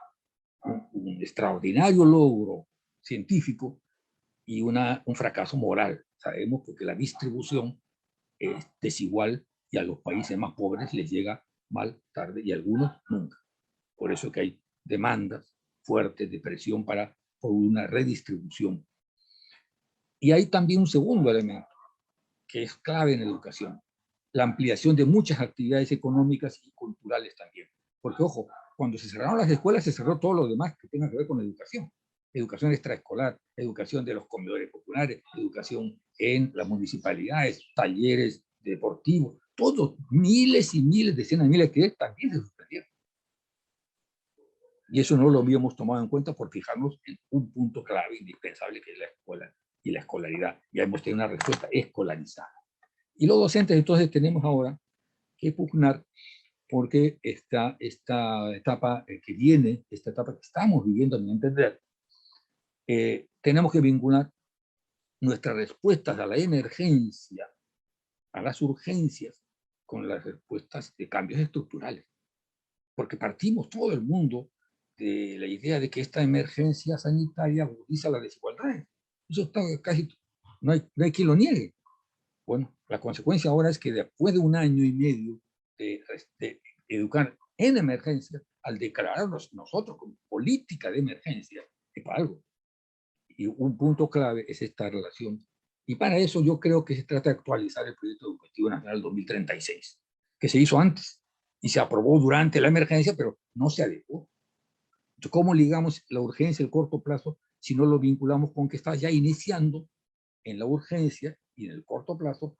Un extraordinario logro científico y un fracaso moral. Sabemos porque la distribución es desigual y a los países más pobres les llega mal, tarde y a algunos nunca. Por eso que hay demandas fuertes de presión por una redistribución. Y hay también un segundo elemento que es clave en educación, la ampliación de muchas actividades económicas y culturales también. Porque, ojo, cuando se cerraron las escuelas, se cerró todo lo demás que tenga que ver con educación. Educación extraescolar, educación de los comedores populares, educación en las municipalidades, talleres deportivos, todos, miles y miles, decenas de miles que también se suspendieron. Y eso no lo habíamos tomado en cuenta por fijarnos en un punto clave, indispensable, que es la escuela y la escolaridad. Ya hemos tenido una respuesta escolarizada. Y los docentes, entonces, tenemos ahora que pugnar porque esta etapa que viene, esta etapa que estamos viviendo, a mi entender, tenemos que vincular nuestras respuestas a la emergencia, a las urgencias, con las respuestas de cambios estructurales. Porque partimos todo el mundo de la idea de que esta emergencia sanitaria agudiza las desigualdades. Eso está casi, no hay quien lo niegue. Bueno, la consecuencia ahora es que después de 1 año y medio de educar en emergencia, al declararnos nosotros como política de emergencia, es para algo. Y un punto clave es esta relación. Y para eso yo creo que se trata de actualizar el Proyecto Educativo Nacional 2036, que se hizo antes y se aprobó durante la emergencia, pero no se adecuó. Entonces, ¿cómo ligamos la urgencia y el corto plazo si no lo vinculamos con que está ya iniciando en la urgencia y en el corto plazo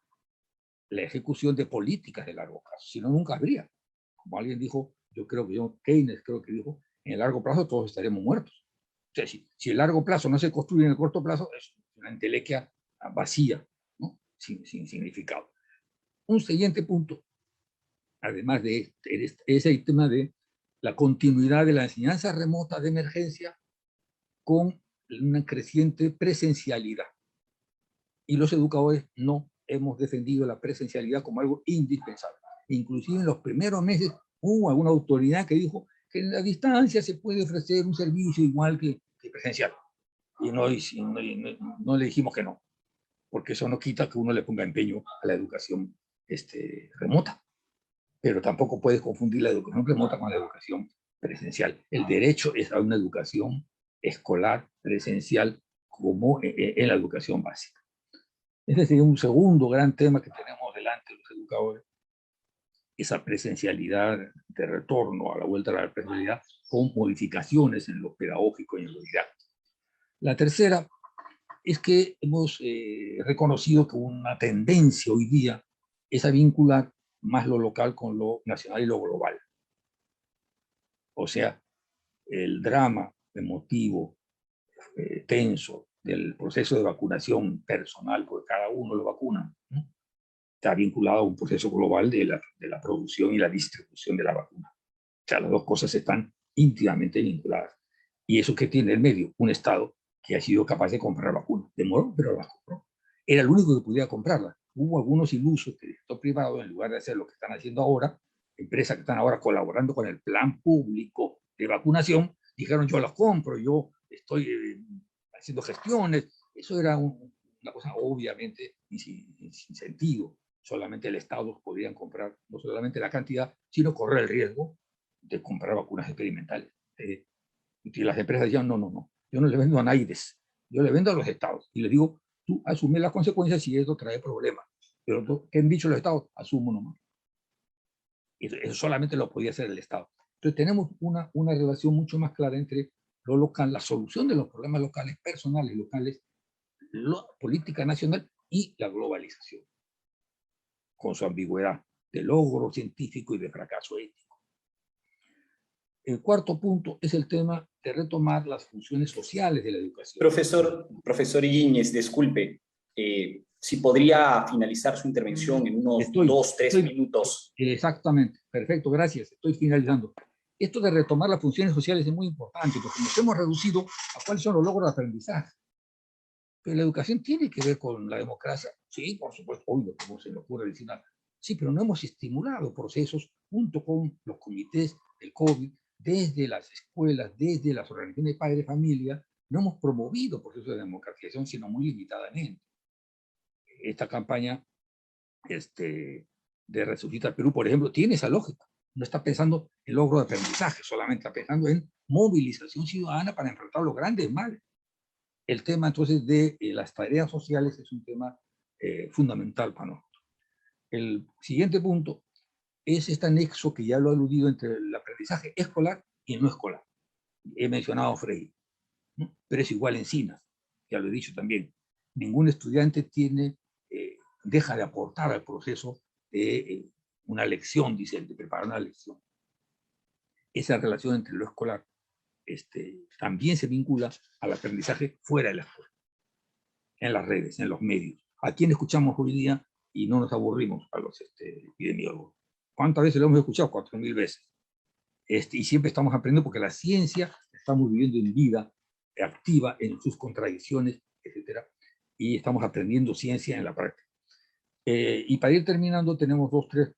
la ejecución de políticas de largo plazo? Si no, nunca habría. Como alguien dijo, yo creo que Keynes creo que dijo, en el largo plazo todos estaremos muertos. O sea, si el largo plazo no se construye en el corto plazo, es una entelequia vacía, ¿no? sin significado. Un siguiente punto, además de este, es el tema de la continuidad de la enseñanza remota de emergencia con una creciente presencialidad. Y los educadores no hemos defendido la presencialidad como algo indispensable. Inclusive en los primeros meses hubo alguna autoridad que dijo que en la distancia se puede ofrecer un servicio igual que presencial. Y no le dijimos que no, porque eso no quita que uno le ponga empeño a la educación remota. Pero tampoco puedes confundir la educación remota con la educación presencial. El derecho es a una educación escolar presencial como en la educación básica. Ese sería un segundo gran tema que tenemos delante los educadores, esa presencialidad de retorno a la vuelta a la presencialidad con modificaciones en lo pedagógico y en lo didáctico. La tercera es que hemos reconocido que una tendencia hoy día es a vincular más lo local con lo nacional y lo global. O sea, el drama emotivo, tenso, del proceso de vacunación personal, porque cada uno lo vacuna, ¿no? Está vinculado a un proceso global de la producción y la distribución de la vacuna. O sea, las dos cosas están íntimamente vinculadas. ¿Y eso qué tiene en medio? Un Estado que ha sido capaz de comprar vacunas. Demoró, pero las compró. Era el único que podía comprarlas. Hubo algunos ilusos del sector privado, en lugar de hacer lo que están haciendo ahora, empresas que están ahora colaborando con el plan público de vacunación, dijeron yo las compro, yo estoy haciendo gestiones. Eso era una cosa obviamente sin sentido. Solamente el Estado podría comprar no solamente la cantidad, sino correr el riesgo de comprar vacunas experimentales. Y las empresas decían, no, yo no le vendo a NAIDES, yo le vendo a los Estados. Y les digo, tú asume las consecuencias si esto trae problemas. Pero ¿qué han dicho los Estados? Asumo nomás. Eso solamente lo podía hacer el Estado. Entonces tenemos una relación mucho más clara entre lo local, la solución de los problemas locales, personales, locales, la política nacional y la globalización, con su ambigüedad de logro científico y de fracaso ético. El cuarto punto es el tema de retomar las funciones sociales de la educación. Profesor Iñiguez, disculpe, si podría finalizar su intervención en unos 2-3 minutos. Exactamente, perfecto, gracias, estoy finalizando. Esto de retomar las funciones sociales es muy importante, porque nos hemos reducido a cuáles son los logros de aprendizaje. Pero la educación tiene que ver con la democracia. Sí, por supuesto, obvio, como se le ocurre decir nada. Sí, pero no hemos estimulado procesos junto con los comités del COVID, desde las escuelas, desde las organizaciones de padres de familia, no hemos promovido procesos de democratización, sino muy limitadamente. Esta campaña de Resucita Perú, por ejemplo, tiene esa lógica. No está pensando en logro de aprendizaje, solamente está pensando en movilización ciudadana para enfrentar los grandes males. El tema entonces de las tareas sociales es un tema fundamental para nosotros. El siguiente punto es este anexo que ya lo he aludido entre el aprendizaje escolar y no escolar. He mencionado a Freire, ¿no? Pero es igual en SINAS, ya lo he dicho también. Ningún estudiante deja de aportar al proceso de una lección, dice, de preparar una lección. Esa relación entre lo escolar también se vincula al aprendizaje fuera de la escuela, en las redes, en los medios. ¿A quién escuchamos hoy día y no nos aburrimos? A los epidemiólogos. ¿Cuántas veces lo hemos escuchado? 4.000 veces. Y siempre estamos aprendiendo porque la ciencia estamos viviendo en vida activa, en sus contradicciones, etc. Y estamos aprendiendo ciencia en la práctica. Y para ir terminando, tenemos 2, 3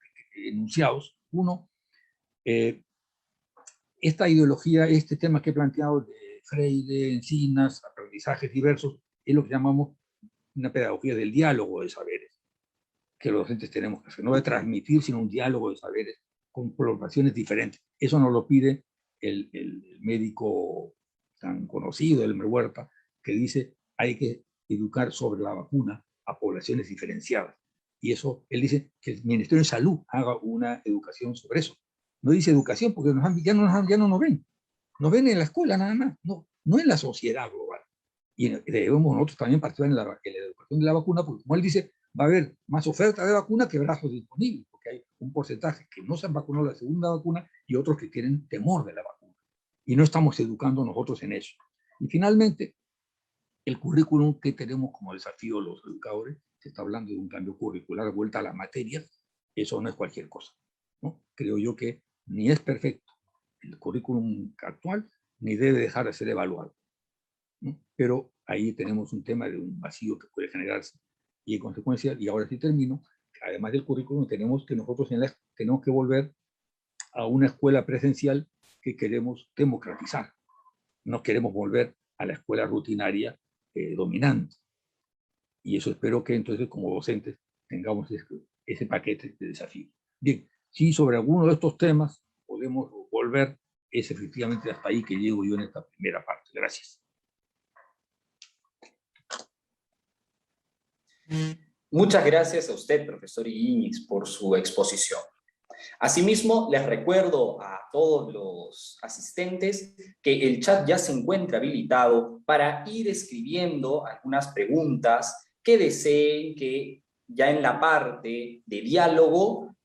enunciados. Uno, esta ideología, este tema que he planteado de Freire, Encinas, aprendizajes diversos, es lo que llamamos una pedagogía del diálogo de saberes, que los docentes tenemos que hacer, no de transmitir, sino un diálogo de saberes con colocaciones diferentes. Eso nos lo pide el médico tan conocido, Elmer Huerta, que dice hay que educar sobre la vacuna a poblaciones diferenciadas. Y eso, él dice que el Ministerio de Salud haga una educación sobre eso. No dice educación porque ya no nos ven. Nos ven en la escuela nada más, no en la sociedad global. Y debemos nosotros también participar en la educación de la vacuna, porque como él dice, va a haber más oferta de vacuna que brazos disponibles, porque hay un porcentaje que no se han vacunado la segunda vacuna y otros que tienen temor de la vacuna. Y no estamos educando nosotros en eso. Y finalmente, el currículum que tenemos como desafío los educadores, se está hablando de un cambio curricular, vuelta a la materia, eso no es cualquier cosa, ¿no? Creo yo que ni es perfecto el currículum actual, ni debe dejar de ser evaluado, ¿no? Pero ahí tenemos un tema de un vacío que puede generarse. Y en consecuencia, y ahora sí termino, además del currículum, tenemos que nosotros tenemos que volver a una escuela presencial que queremos democratizar. No queremos volver a la escuela rutinaria dominante. Y eso espero que entonces como docentes tengamos ese paquete de desafíos. Bien, si sobre alguno de estos temas podemos volver, es efectivamente hasta ahí que llego yo en esta primera parte. Gracias. Muchas gracias a usted, profesor Iñiguez, por su exposición. Asimismo, les recuerdo a todos los asistentes que el chat ya se encuentra habilitado para ir escribiendo algunas preguntas que deseen que ya en la parte de diálogo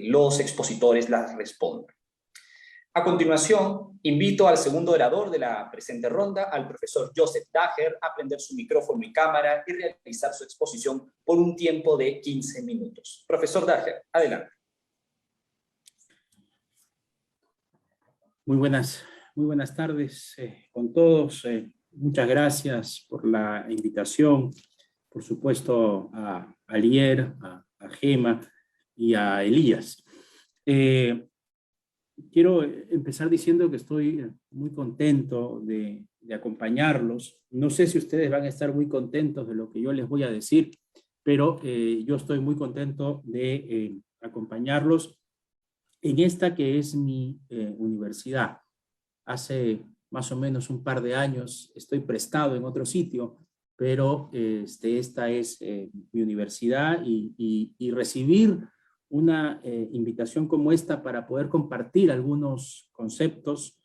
los expositores las respondan. A continuación, invito al segundo orador de la presente ronda, al profesor Joseph Daher, a prender su micrófono y cámara y realizar su exposición por un tiempo de 15 minutos. Profesor Daher, adelante. Muy buenas tardes con todos. Muchas gracias por la invitación. Por supuesto a Alier, a Gema y a Elías. Quiero empezar diciendo que estoy muy contento de acompañarlos. No sé si ustedes van a estar muy contentos de lo que yo les voy a decir, pero yo estoy muy contento de acompañarlos en esta que es mi universidad. Hace más o menos un par de años estoy prestado en otro sitio, pero esta es mi universidad y recibir una invitación como esta para poder compartir algunos conceptos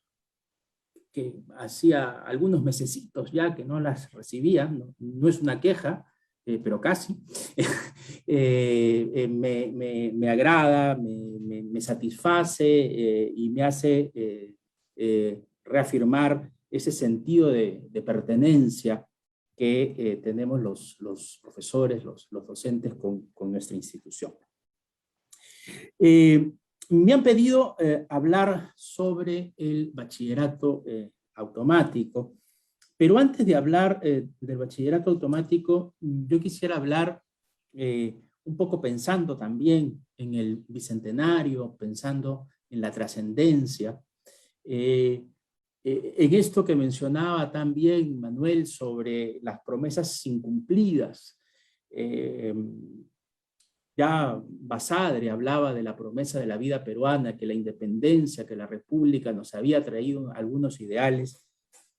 que hacía algunos mesecitos ya que no las recibía, no es una queja, pero casi, me agrada, me satisface y me hace reafirmar ese sentido de pertenencia que tenemos los profesores, los docentes con nuestra institución. Me han pedido hablar sobre el bachillerato automático, pero antes de hablar del bachillerato automático, yo quisiera hablar un poco pensando también en el bicentenario, pensando en la trascendencia, en esto que mencionaba también Manuel sobre las promesas incumplidas. Ya Basadre hablaba de la promesa de la vida peruana, que la independencia, que la república nos había traído algunos ideales,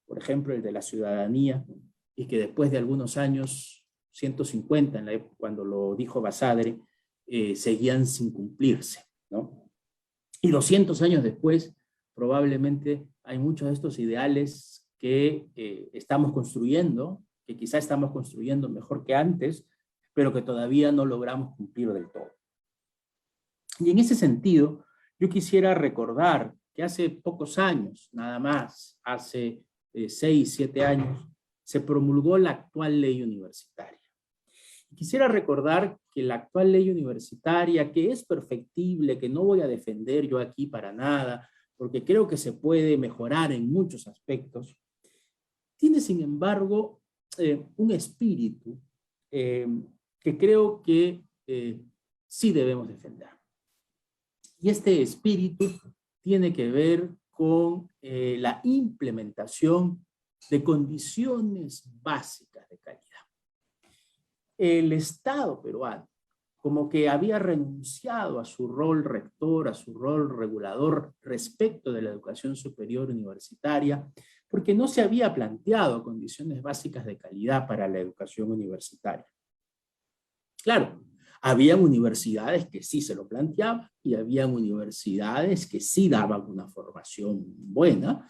por ejemplo el de la ciudadanía, y que después de algunos años, 150, cuando lo dijo Basadre, seguían sin cumplirse, ¿no? Y 200 años después, probablemente hay muchos de estos ideales que estamos construyendo, que quizá estamos construyendo mejor que antes, pero que todavía no logramos cumplir del todo. Y en ese sentido, yo quisiera recordar que hace pocos años, nada más, hace 6, 7 años, se promulgó la actual ley universitaria. Quisiera recordar que la actual ley universitaria, que es perfectible, que no voy a defender yo aquí para nada, porque creo que se puede mejorar en muchos aspectos, tiene sin embargo un espíritu que creo que sí debemos defender. Y este espíritu tiene que ver con la implementación de condiciones básicas de calidad. El Estado peruano, como que había renunciado a su rol rector, a su rol regulador respecto de la educación superior universitaria, porque no se había planteado condiciones básicas de calidad para la educación universitaria. Claro, había universidades que sí se lo planteaban y había universidades que sí daban una formación buena.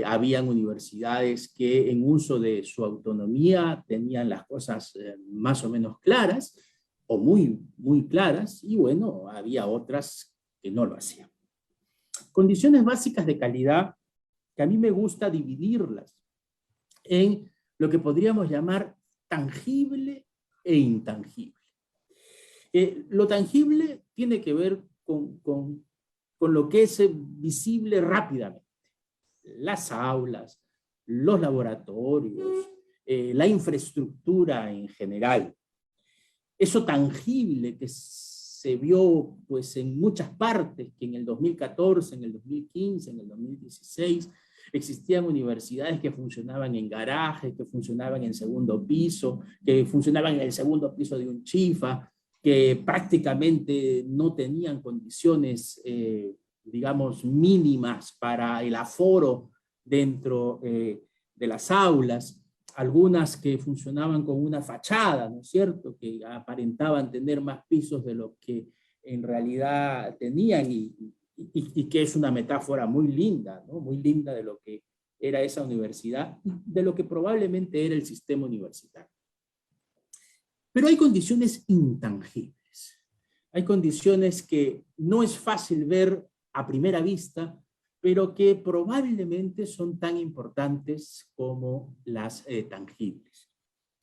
Habían universidades que en uso de su autonomía tenían las cosas más o menos claras o muy, muy claras, y bueno, había otras que no lo hacían. Condiciones básicas de calidad que a mí me gusta dividirlas en lo que podríamos llamar tangible e intangible. Lo tangible tiene que ver con lo que es visible rápidamente. Las aulas, los laboratorios, la infraestructura en general. Eso tangible que se vio pues, en muchas partes, que en el 2014, en el 2015, en el 2016, existían universidades que funcionaban en garajes, que funcionaban en segundo piso, que funcionaban en el segundo piso de un chifa, que prácticamente no tenían condiciones digamos, mínimas para el aforo dentro de las aulas, algunas que funcionaban con una fachada, ¿no es cierto?, que aparentaban tener más pisos de lo que en realidad tenían, y que es una metáfora muy linda, ¿no?, muy linda de lo que era esa universidad, de lo que probablemente era el sistema universitario. Pero hay condiciones intangibles, hay condiciones que no es fácil ver a primera vista, pero que probablemente son tan importantes como las tangibles.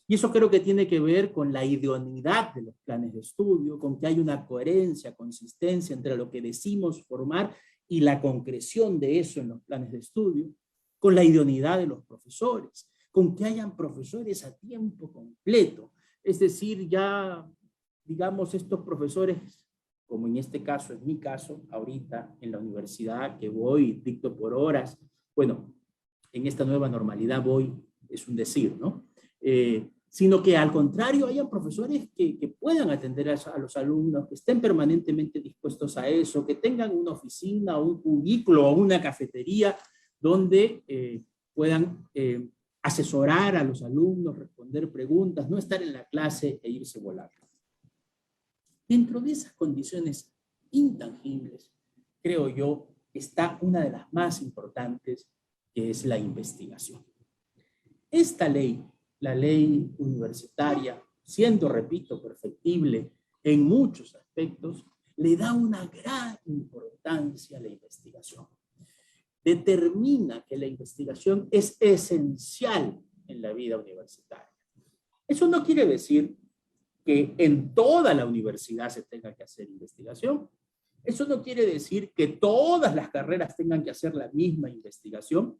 Y eso creo que tiene que ver con la idoneidad de los planes de estudio, con que hay una coherencia, consistencia entre lo que decimos formar y la concreción de eso en los planes de estudio, con la idoneidad de los profesores, con que hayan profesores a tiempo completo, es decir, ya, digamos, estos profesores, como en este caso, en mi caso, ahorita en la universidad que voy, dicto por horas, bueno, en esta nueva normalidad voy, es un decir, ¿no? Sino que al contrario hayan profesores que puedan atender a los alumnos, que estén permanentemente dispuestos a eso, que tengan una oficina, un cubículo o una cafetería donde puedan asesorar a los alumnos, responder preguntas, no estar en la clase e irse volando. Dentro de esas condiciones intangibles, creo yo, está una de las más importantes, que es la investigación. Esta ley, la ley universitaria, siendo, repito, perfectible en muchos aspectos, le da una gran importancia a la investigación. Determina que la investigación es esencial en la vida universitaria. Eso no quiere decir que en toda la universidad se tenga que hacer investigación. Eso no quiere decir que todas las carreras tengan que hacer la misma investigación,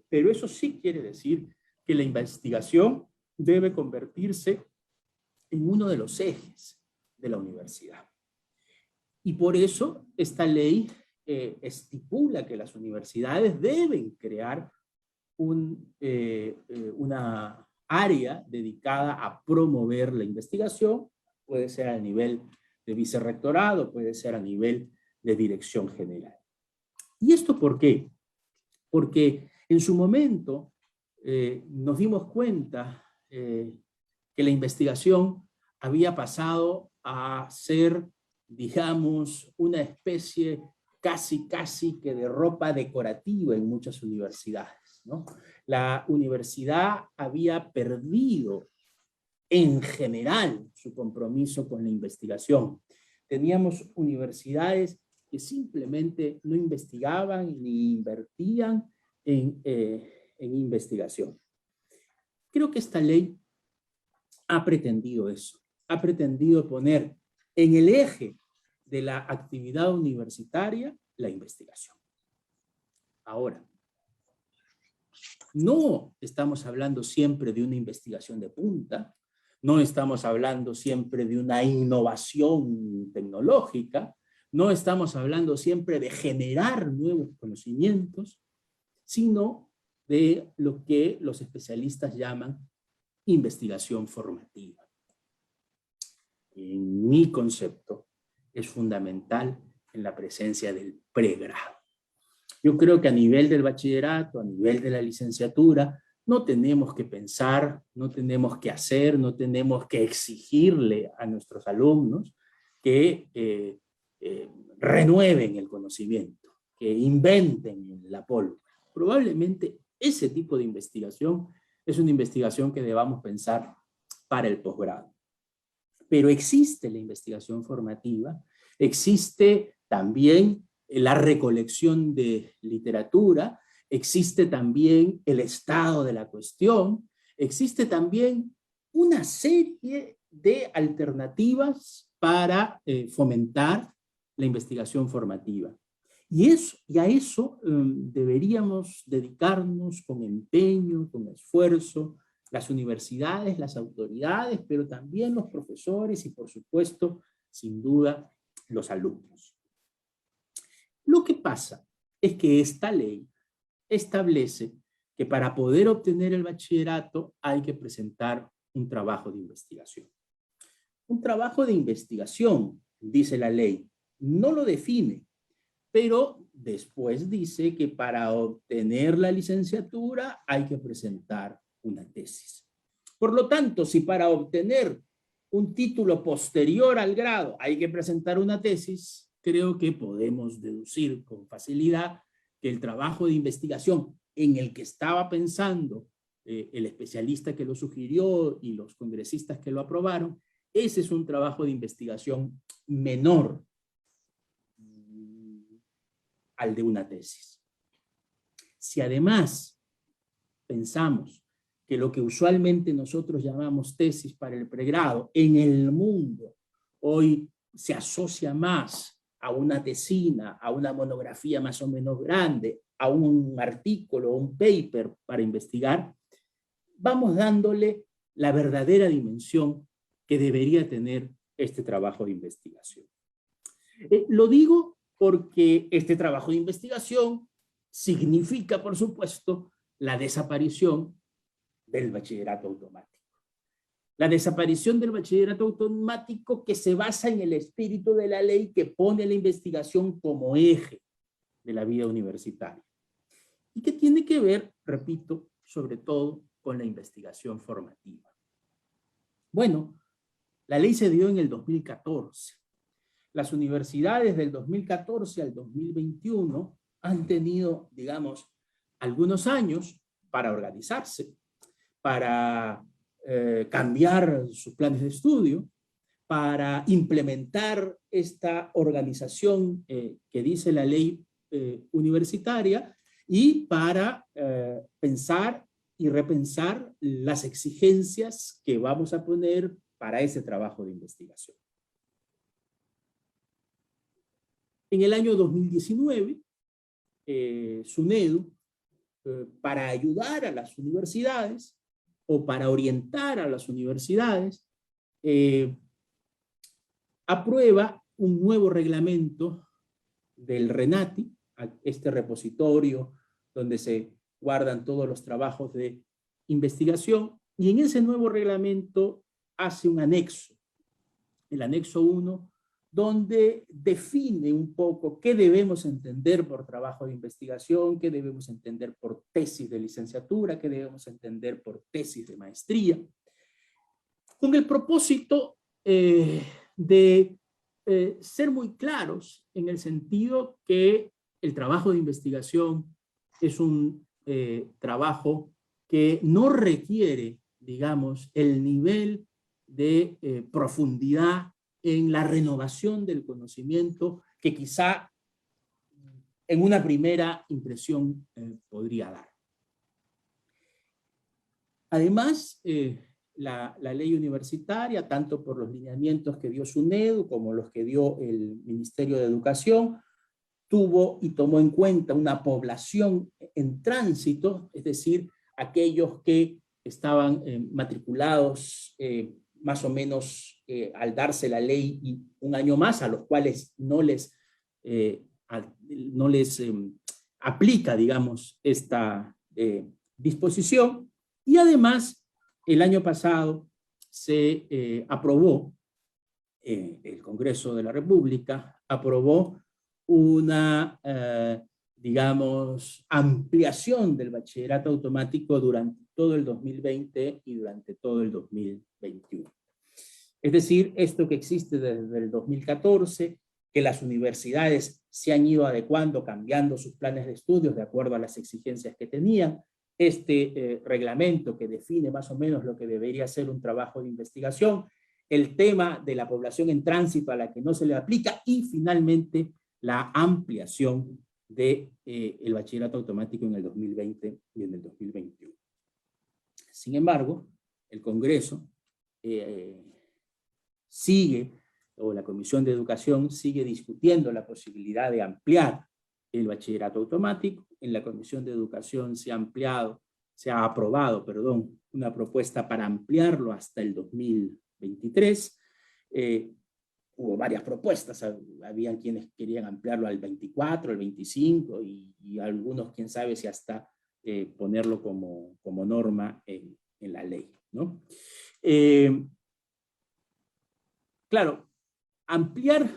pero eso sí quiere decir que la investigación debe convertirse en uno de los ejes de la universidad. Y por eso esta ley estipula que las universidades deben crear una área dedicada a promover la investigación, puede ser a nivel de vicerrectorado, puede ser a nivel de dirección general. ¿Y esto por qué? Porque en su momento nos dimos cuenta que la investigación había pasado a ser, digamos, una especie casi que de ropa decorativa en muchas universidades, ¿no? La universidad había perdido en general su compromiso con la investigación. Teníamos universidades que simplemente no investigaban ni invertían en investigación. Creo que esta ley ha pretendido eso, ha pretendido poner en el eje de la actividad universitaria la investigación. Ahora, no estamos hablando siempre de una investigación de punta, no estamos hablando siempre de una innovación tecnológica, no estamos hablando siempre de generar nuevos conocimientos, sino de lo que los especialistas llaman investigación formativa. En mi concepto, es fundamental en la presencia del pregrado. Yo creo que a nivel del bachillerato, a nivel de la licenciatura, no tenemos que pensar, no tenemos que hacer, no tenemos que exigirle a nuestros alumnos que renueven el conocimiento, que inventen la pólvora. Probablemente ese tipo de investigación es una investigación que debamos pensar para el posgrado. Pero existe la investigación formativa, existe también la recolección de literatura, existe también el estado de la cuestión, existe también una serie de alternativas para fomentar la investigación formativa. Y a eso deberíamos dedicarnos con empeño, con esfuerzo, las universidades, las autoridades, pero también los profesores y, por supuesto, sin duda, los alumnos. Lo que pasa es que esta ley establece que para poder obtener el bachillerato hay que presentar un trabajo de investigación. Un trabajo de investigación, dice la ley, no lo define, pero después dice que para obtener la licenciatura hay que presentar una tesis. Por lo tanto, si para obtener un título posterior al grado hay que presentar una tesis, creo que podemos deducir con facilidad que el trabajo de investigación en el que estaba pensando el especialista que lo sugirió y los congresistas que lo aprobaron, ese es un trabajo de investigación menor al de una tesis. Si además pensamos que lo que usualmente nosotros llamamos tesis para el pregrado en el mundo hoy se asocia más a una tesina, a una monografía más o menos grande, a un artículo, un paper para investigar, vamos dándole la verdadera dimensión que debería tener este trabajo de investigación. Lo digo porque este trabajo de investigación significa, por supuesto, la desaparición del bachillerato automático. La desaparición del bachillerato automático que se basa en el espíritu de la ley que pone la investigación como eje de la vida universitaria. Y que tiene que ver, repito, sobre todo con la investigación formativa. Bueno, la ley se dio en el 2014. Las universidades del 2014 al 2021 han tenido, digamos, algunos años para organizarse, para cambiar sus planes de estudio, para implementar esta organización que dice la ley universitaria y para pensar y repensar las exigencias que vamos a poner para ese trabajo de investigación. En el año 2019, SUNEDU, para ayudar a las universidades o para orientar a las universidades, aprueba un nuevo reglamento del RENATI, este repositorio donde se guardan todos los trabajos de investigación, y en ese nuevo reglamento hace un anexo, el anexo 1, donde define un poco qué debemos entender por trabajo de investigación, qué debemos entender por tesis de licenciatura, qué debemos entender por tesis de maestría, con el propósito de ser muy claros en el sentido que el trabajo de investigación es un trabajo que no requiere, digamos, el nivel de profundidad en la renovación del conocimiento que quizá en una primera impresión podría dar. Además, la ley universitaria, tanto por los lineamientos que dio SUNEDU como los que dio el Ministerio de Educación, tuvo y tomó en cuenta una población en tránsito, es decir, aquellos que estaban matriculados más o menos al darse la ley y un año más, a los cuales no les aplica, digamos, esta disposición. Y además, el año pasado se aprobó, el Congreso de la República aprobó una, digamos, ampliación del bachillerato automático durante todo el 2020 y durante todo el 2021. Es decir, esto que existe desde el 2014, que las universidades se han ido adecuando, cambiando sus planes de estudios de acuerdo a las exigencias que tenían, este reglamento que define más o menos lo que debería ser un trabajo de investigación, el tema de la población en tránsito a la que no se le aplica y finalmente la ampliación del bachillerato automático en el 2020 y en el 2021. Sin embargo, el Congreso la Comisión de Educación sigue discutiendo la posibilidad de ampliar el bachillerato automático. En la Comisión de Educación se ha aprobado, una propuesta para ampliarlo hasta el 2023. Hubo varias propuestas, habían quienes querían ampliarlo al 24, al 25 y algunos, quién sabe si hasta ponerlo como norma en la ley, ¿no? Claro, ampliar,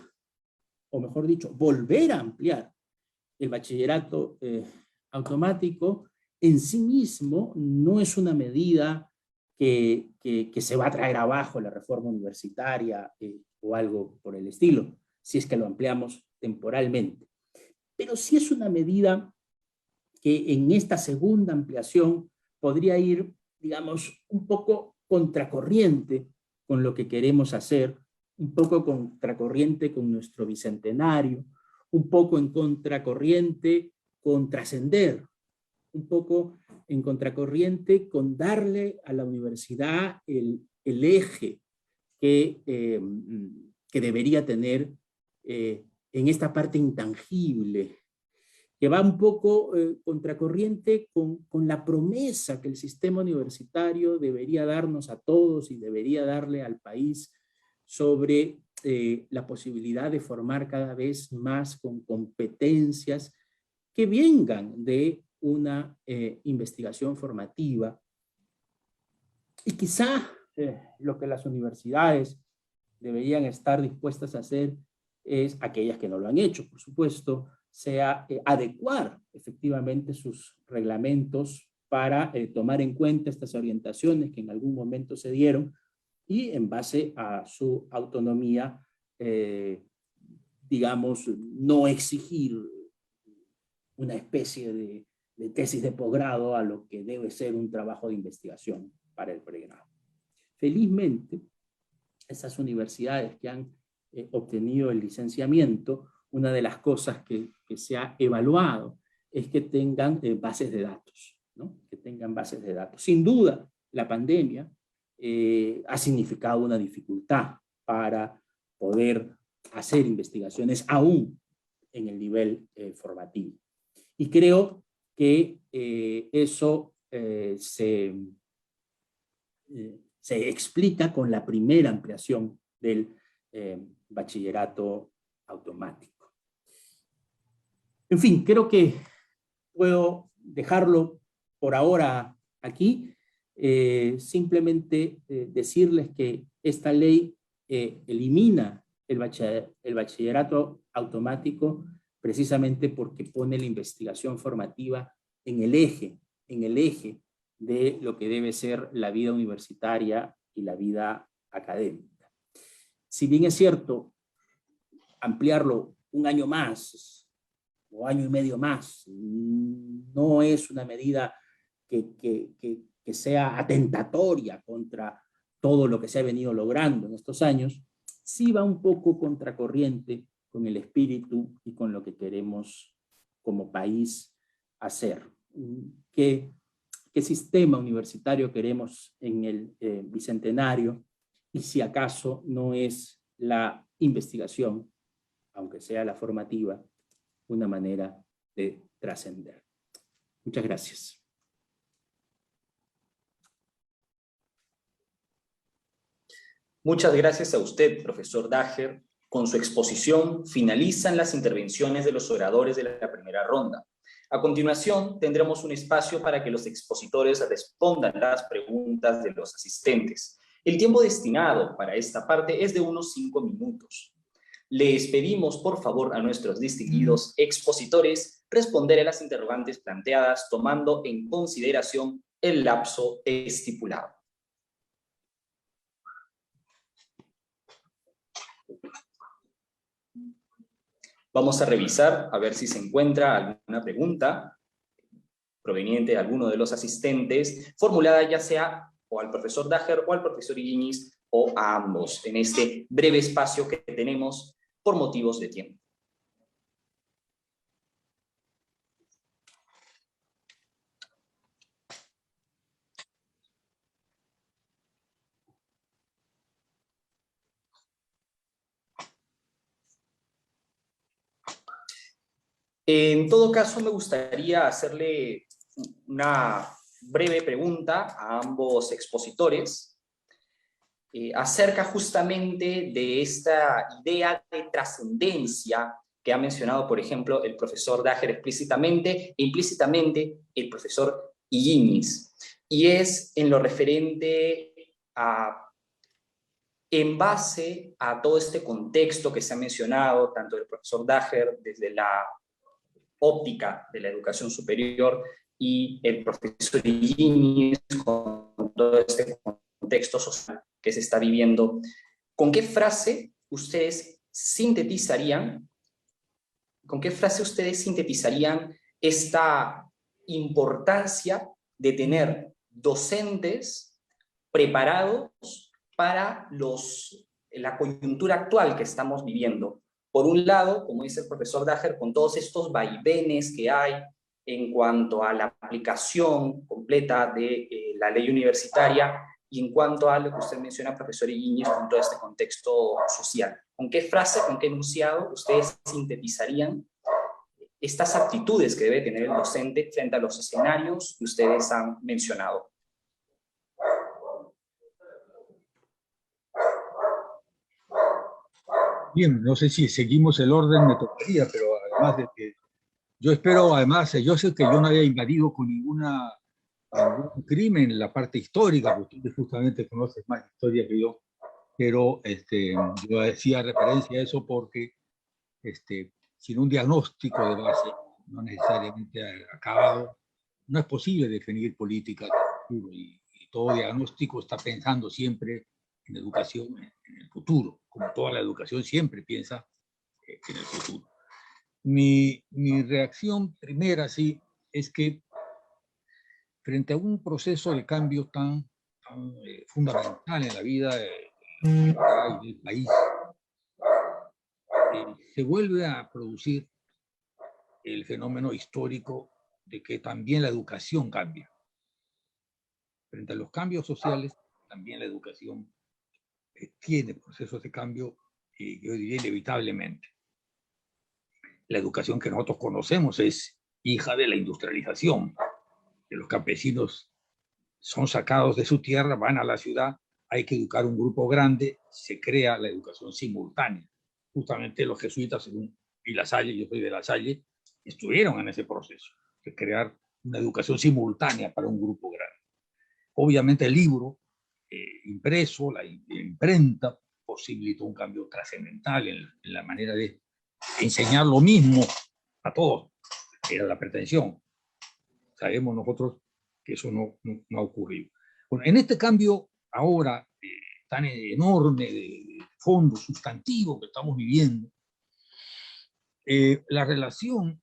o mejor dicho, volver a ampliar el bachillerato automático en sí mismo no es una medida que se va a traer abajo la reforma universitaria o algo por el estilo, si es que lo ampliamos temporalmente. Pero sí es una medida que en esta segunda ampliación podría ir, digamos, un poco contracorriente con lo que queremos hacer, un poco contracorriente con nuestro bicentenario, un poco en contracorriente con trascender, un poco en contracorriente con darle a la universidad el eje que debería tener en esta parte intangible, que va un poco contracorriente con la promesa que el sistema universitario debería darnos a todos y debería darle al país sobre la posibilidad de formar cada vez más con competencias que vengan de una investigación formativa. Y quizá lo que las universidades deberían estar dispuestas a hacer es, aquellas que no lo han hecho, por supuesto, sea adecuar efectivamente sus reglamentos para tomar en cuenta estas orientaciones que en algún momento se dieron y en base a su autonomía, digamos, no exigir una especie de tesis de posgrado a lo que debe ser un trabajo de investigación para el pregrado. Felizmente, esas universidades que han obtenido el licenciamiento, una de las cosas que se ha evaluado es que tengan bases de datos, ¿no? Que tengan bases de datos. Sin duda, la pandemia ha significado una dificultad para poder hacer investigaciones aún en el nivel formativo. Y creo que eso se explica con la primera ampliación del bachillerato automático. En fin, creo que puedo dejarlo por ahora aquí. Simplemente decirles que esta ley elimina el bachillerato automático precisamente porque pone la investigación formativa en el eje de lo que debe ser la vida universitaria y la vida académica. si bien es cierto, ampliarlo un año más o año y medio más no es una medida que sea atentatoria contra todo lo que se ha venido logrando en estos años, sí va un poco contracorriente con el espíritu y con lo que queremos como país hacer. ¿Qué sistema universitario queremos en el bicentenario? Y si acaso no es la investigación, aunque sea la formativa, una manera de trascender. Muchas gracias. Muchas gracias a usted, profesor Dager. Con su exposición finalizan las intervenciones de los oradores de la primera ronda. A continuación, tendremos un espacio para que los expositores respondan las preguntas de los asistentes. El tiempo destinado para esta parte es de unos 5 minutos. Les pedimos, por favor, a nuestros distinguidos expositores responder a las interrogantes planteadas tomando en consideración el lapso estipulado. Vamos a revisar a ver si se encuentra alguna pregunta proveniente de alguno de los asistentes, formulada ya sea o al profesor Dager o al profesor Illiñis o a ambos en este breve espacio que tenemos por motivos de tiempo. En todo caso, me gustaría hacerle una breve pregunta a ambos expositores acerca justamente de esta idea de trascendencia que ha mencionado, por ejemplo, el profesor Dager explícitamente e implícitamente el profesor Illiñis. Y es en lo referente a, en base a todo este contexto que se ha mencionado, tanto del profesor Dager desde la óptica de la educación superior y el profesor Illiñis con todo este contexto social que se está viviendo. ¿Con qué frase ustedes sintetizarían esta importancia de tener docentes preparados para la coyuntura actual que estamos viviendo? Por un lado, como dice el profesor Dager, con todos estos vaivenes que hay en cuanto a la aplicación completa de la ley universitaria y en cuanto a lo que usted menciona, profesor Illiñis, con todo este contexto social. ¿Con qué frase, con qué enunciado ustedes sintetizarían estas aptitudes que debe tener el docente frente a los escenarios que ustedes han mencionado? Bien, no sé si seguimos el orden, me tocaría, pero además de que yo espero, además, yo sé que yo no había invadido con ningún crimen en la parte histórica, porque tú justamente conoces más historia que yo, pero yo hacía referencia a eso porque sin un diagnóstico de base, no necesariamente acabado, no es posible definir políticas de futuro, y todo diagnóstico está pensando siempre en educación en el futuro, como toda la educación siempre piensa en el futuro. Mi reacción primera, sí, es que frente a un proceso de cambio tan fundamental en la vida del país, se vuelve a producir el fenómeno histórico de que también la educación cambia. Frente a los cambios sociales, también la educación tiene procesos de cambio, yo diría inevitablemente. La educación que nosotros conocemos es hija de la industrialización, de los campesinos son sacados de su tierra, van a la ciudad, hay que educar un grupo grande, se crea la educación simultánea. Justamente los jesuitas y La Salle, yo soy de La Salle, estuvieron en ese proceso de crear una educación simultánea para un grupo grande. Obviamente el libro impreso, la imprenta, posibilitó un cambio trascendental en la manera de enseñar lo mismo a todos, que era la pretensión. Sabemos nosotros que eso no ha ocurrido. Bueno, en este cambio ahora tan enorme de fondo, sustantivo que estamos viviendo, la relación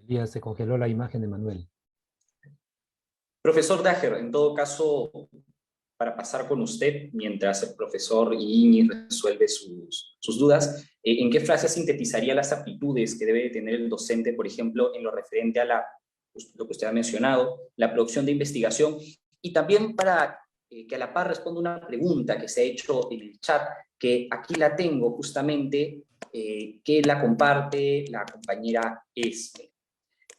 Elías, se congeló la imagen de Manuel. Profesor Daher, en todo caso, para pasar con usted, mientras el profesor Iñi resuelve sus dudas, ¿en qué frase sintetizaría las aptitudes que debe tener el docente, por ejemplo, en lo referente a lo que usted ha mencionado, la producción de investigación? Y también para que a la par responda una pregunta que se ha hecho en el chat, que aquí la tengo justamente, que la comparte la compañera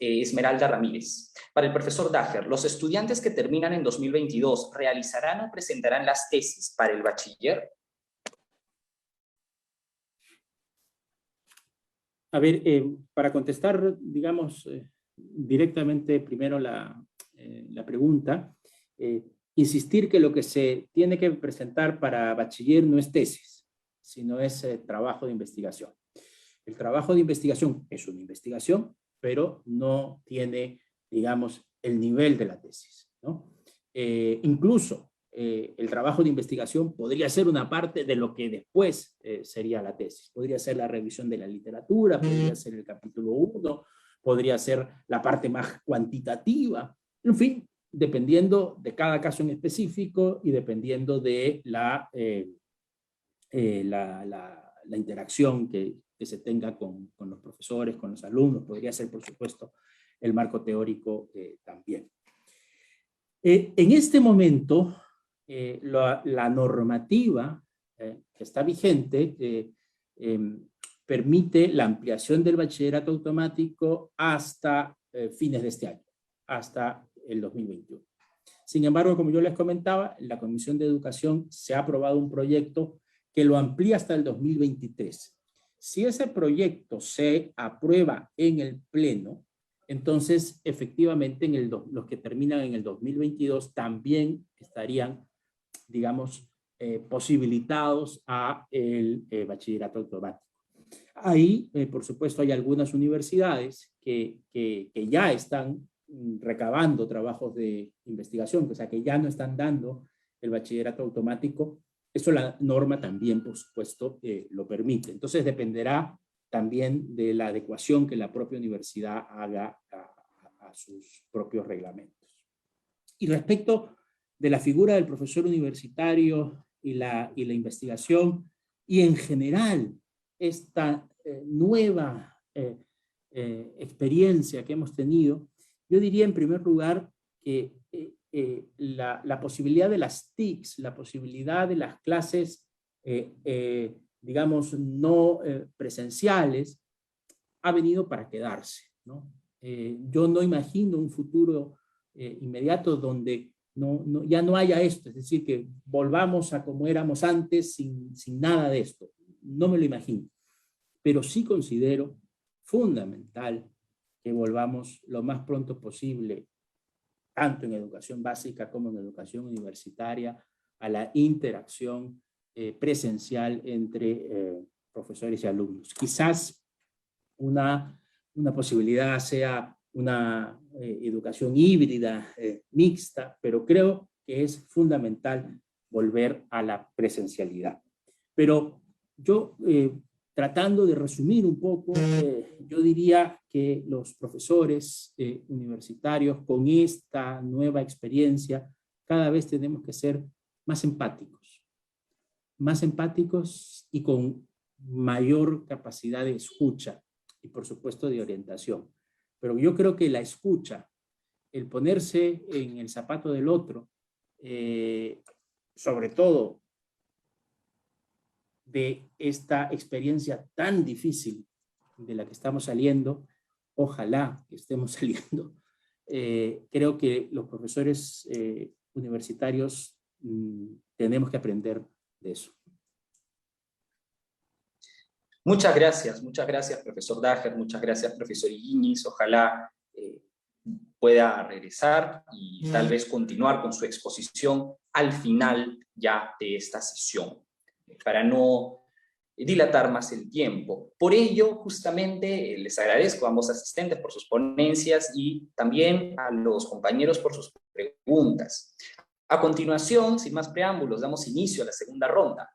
Esmeralda Ramírez. Para el profesor Daher, ¿los estudiantes que terminan en 2022 realizarán o presentarán las tesis para el bachiller? A ver, para contestar, digamos, directamente primero la pregunta, insistir que lo que se tiene que presentar para bachiller no es tesis, sino es trabajo de investigación. El trabajo de investigación es una investigación, pero no tiene, digamos, el nivel de la tesis, ¿no? Incluso el trabajo de investigación podría ser una parte de lo que después sería la tesis. Podría ser la revisión de la literatura, podría ser el capítulo 1, podría ser la parte más cuantitativa, en fin, dependiendo de cada caso en específico y dependiendo de la interacción que se tenga con los profesores, con los alumnos. Podría ser, por supuesto, el marco teórico también. En este momento, la normativa que está vigente permite la ampliación del bachillerato automático hasta fines de este año, hasta el 2021. Sin embargo, como yo les comentaba, en la Comisión de Educación se ha aprobado un proyecto que lo amplía hasta el 2023. Si ese proyecto se aprueba en el Pleno, entonces efectivamente los que terminan en el 2022 también estarían, digamos, posibilitados a el bachillerato automático. Ahí, por supuesto, hay algunas universidades que ya están recabando trabajos de investigación, o sea, que ya no están dando el bachillerato automático. Eso la norma también, por supuesto, lo permite. Entonces dependerá también de la adecuación que la propia universidad haga a sus propios reglamentos. Y respecto de la figura del profesor universitario y la investigación, y en general esta nueva experiencia que hemos tenido, yo diría en primer lugar que la posibilidad de las TICs, la posibilidad de las clases, digamos, no presenciales, ha venido para quedarse, ¿no? Yo no imagino un futuro inmediato donde ya no haya esto, es decir, que volvamos a como éramos antes sin nada de esto. No me lo imagino, pero sí considero fundamental que volvamos lo más pronto posible, tanto en educación básica como en educación universitaria, a la interacción presencial entre profesores y alumnos. Quizás una posibilidad sea una educación híbrida, mixta, pero creo que es fundamental volver a la presencialidad. Pero yo, tratando de resumir un poco, yo diría que los profesores universitarios con esta nueva experiencia cada vez tenemos que ser más empáticos y con mayor capacidad de escucha y por supuesto de orientación. Pero yo creo que la escucha, el ponerse en el zapato del otro, sobre todo de esta experiencia tan difícil de la que estamos saliendo, ojalá que estemos saliendo, creo que los profesores universitarios tenemos que aprender de eso. Muchas gracias, profesor Daher, muchas gracias, profesor Higuiñiz. Ojalá pueda regresar y tal vez continuar con su exposición al final ya de esta sesión, para no dilatar más el tiempo. Por ello, justamente, les agradezco a ambos asistentes por sus ponencias y también a los compañeros por sus preguntas. A continuación, sin más preámbulos, damos inicio a la segunda ronda,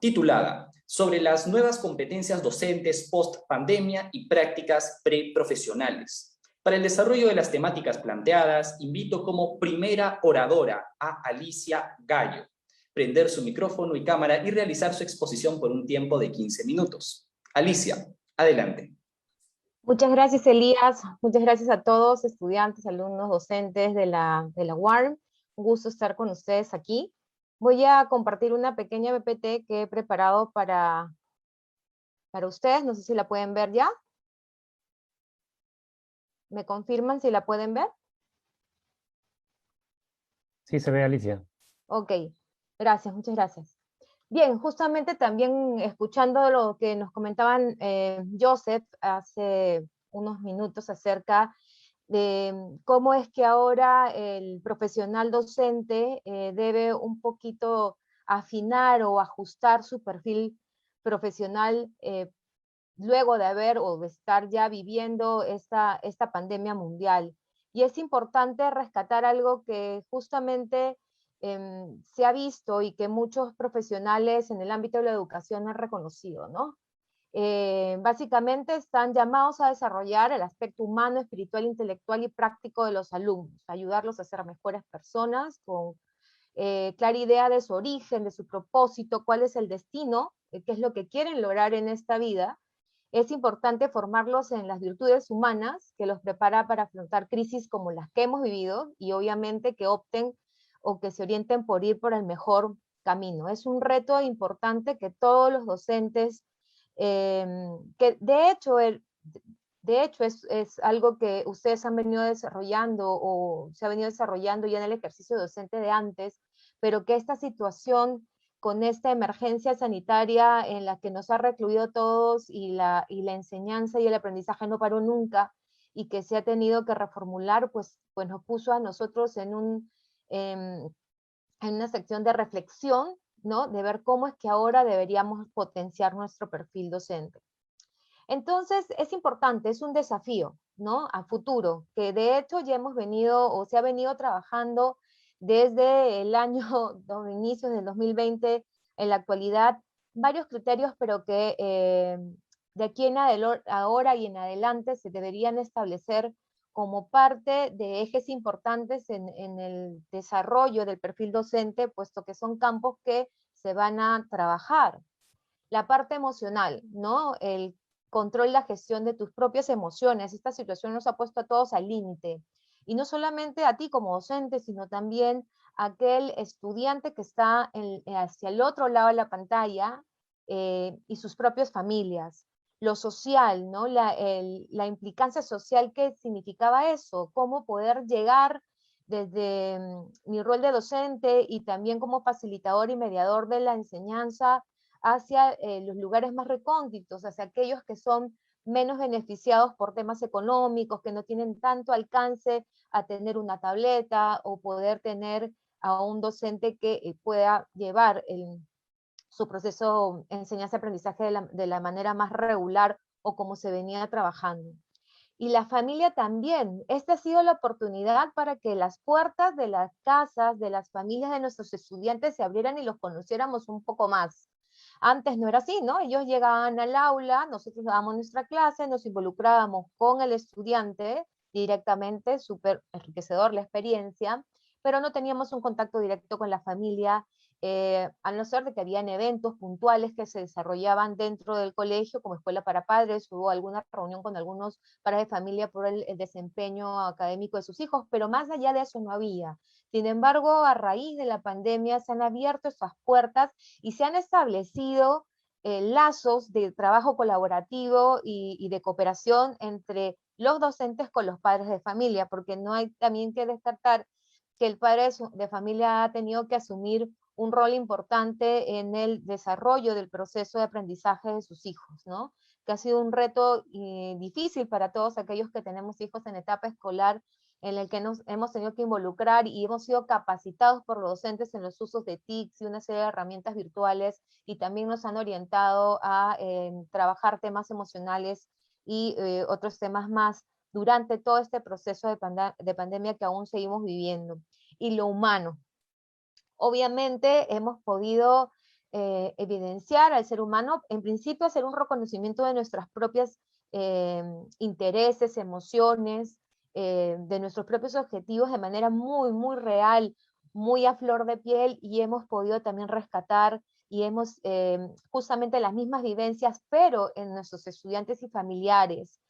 titulada sobre las nuevas competencias docentes post-pandemia y prácticas preprofesionales. Para el desarrollo de las temáticas planteadas, invito como primera oradora a Alicia Gallo, prender su micrófono y cámara y realizar su exposición por un tiempo de 15 minutos. Alicia, adelante. Muchas gracias, Elías. Muchas gracias a todos, estudiantes, alumnos, docentes de la UARM. Un gusto estar con ustedes aquí. Voy a compartir una pequeña PPT que he preparado para ustedes. No sé si la pueden ver ya. ¿Me confirman si la pueden ver? Sí, se ve, Alicia. Ok, gracias, muchas gracias. Bien, justamente también escuchando lo que nos comentaban Joseph hace unos minutos acerca de cómo es que ahora el profesional docente debe un poquito afinar o ajustar su perfil profesional luego de haber o de estar ya viviendo esta pandemia mundial. Y es importante rescatar algo que justamente se ha visto y que muchos profesionales en el ámbito de la educación han reconocido, ¿no? Básicamente están llamados a desarrollar el aspecto humano, espiritual, intelectual y práctico de los alumnos, ayudarlos a ser mejores personas con clara idea de su origen, de su propósito, cuál es el destino, qué es lo que quieren lograr en esta vida. Es importante formarlos en las virtudes humanas que los prepara para afrontar crisis como las que hemos vivido y obviamente que opten o que se orienten por ir por el mejor camino. Es un reto importante que todos los docentes, que de hecho es algo que ustedes han venido desarrollando o se ha venido desarrollando ya en el ejercicio docente de antes, pero que esta situación con esta emergencia sanitaria en la que nos ha recluido todos y la enseñanza y el aprendizaje no paró nunca y que se ha tenido que reformular, pues nos puso a nosotros en una sección de reflexión, ¿no? De ver cómo es que ahora deberíamos potenciar nuestro perfil docente. Entonces, es importante, es un desafío, ¿no? A futuro, que de hecho ya hemos venido, o se ha venido trabajando desde el año, inicios del 2020, en la actualidad, varios criterios, pero que de aquí en ahora y en adelante se deberían establecer como parte de ejes importantes en el desarrollo del perfil docente, puesto que son campos que se van a trabajar. La parte emocional, ¿no? El control y la gestión de tus propias emociones. Esta situación nos ha puesto a todos al límite. Y no solamente a ti como docente, sino también a aquel estudiante que está hacia el otro lado de la pantalla y sus propias familias. Lo social, ¿no? La implicancia social que significaba eso, cómo poder llegar desde mi rol de docente y también como facilitador y mediador de la enseñanza hacia los lugares más recónditos, hacia aquellos que son menos beneficiados por temas económicos, que no tienen tanto alcance a tener una tableta o poder tener a un docente que pueda llevar su proceso de enseñanza-aprendizaje de la manera más regular o como se venía trabajando. Y la familia también. Esta ha sido la oportunidad para que las puertas de las casas, de las familias de nuestros estudiantes se abrieran y los conociéramos un poco más. Antes no era así, ¿no? Ellos llegaban al aula, nosotros dábamos nuestra clase, nos involucrábamos con el estudiante directamente, súper enriquecedor la experiencia, pero no teníamos un contacto directo con la familia, a no ser de que habían eventos puntuales que se desarrollaban dentro del colegio, como escuela para padres, hubo alguna reunión con algunos padres de familia por el desempeño académico de sus hijos, pero más allá de eso no había. Sin embargo, a raíz de la pandemia se han abierto estas puertas y se han establecido lazos de trabajo colaborativo y de cooperación entre los docentes con los padres de familia, porque no hay también que descartar que el padre de familia ha tenido que asumir un rol importante en el desarrollo del proceso de aprendizaje de sus hijos, ¿no? Que ha sido un reto difícil para todos aquellos que tenemos hijos en etapa escolar, en el que nos hemos tenido que involucrar y hemos sido capacitados por los docentes en los usos de TICs y una serie de herramientas virtuales, y también nos han orientado a trabajar temas emocionales y otros temas más durante todo este proceso de pandemia que aún seguimos viviendo. Y lo humano. Obviamente hemos podido evidenciar al ser humano, en principio hacer un reconocimiento de nuestras propias intereses, emociones, de nuestros propios objetivos de manera muy, muy real, muy a flor de piel, y hemos podido también rescatar y hemos justamente las mismas vivencias, pero en nuestros estudiantes y familiares.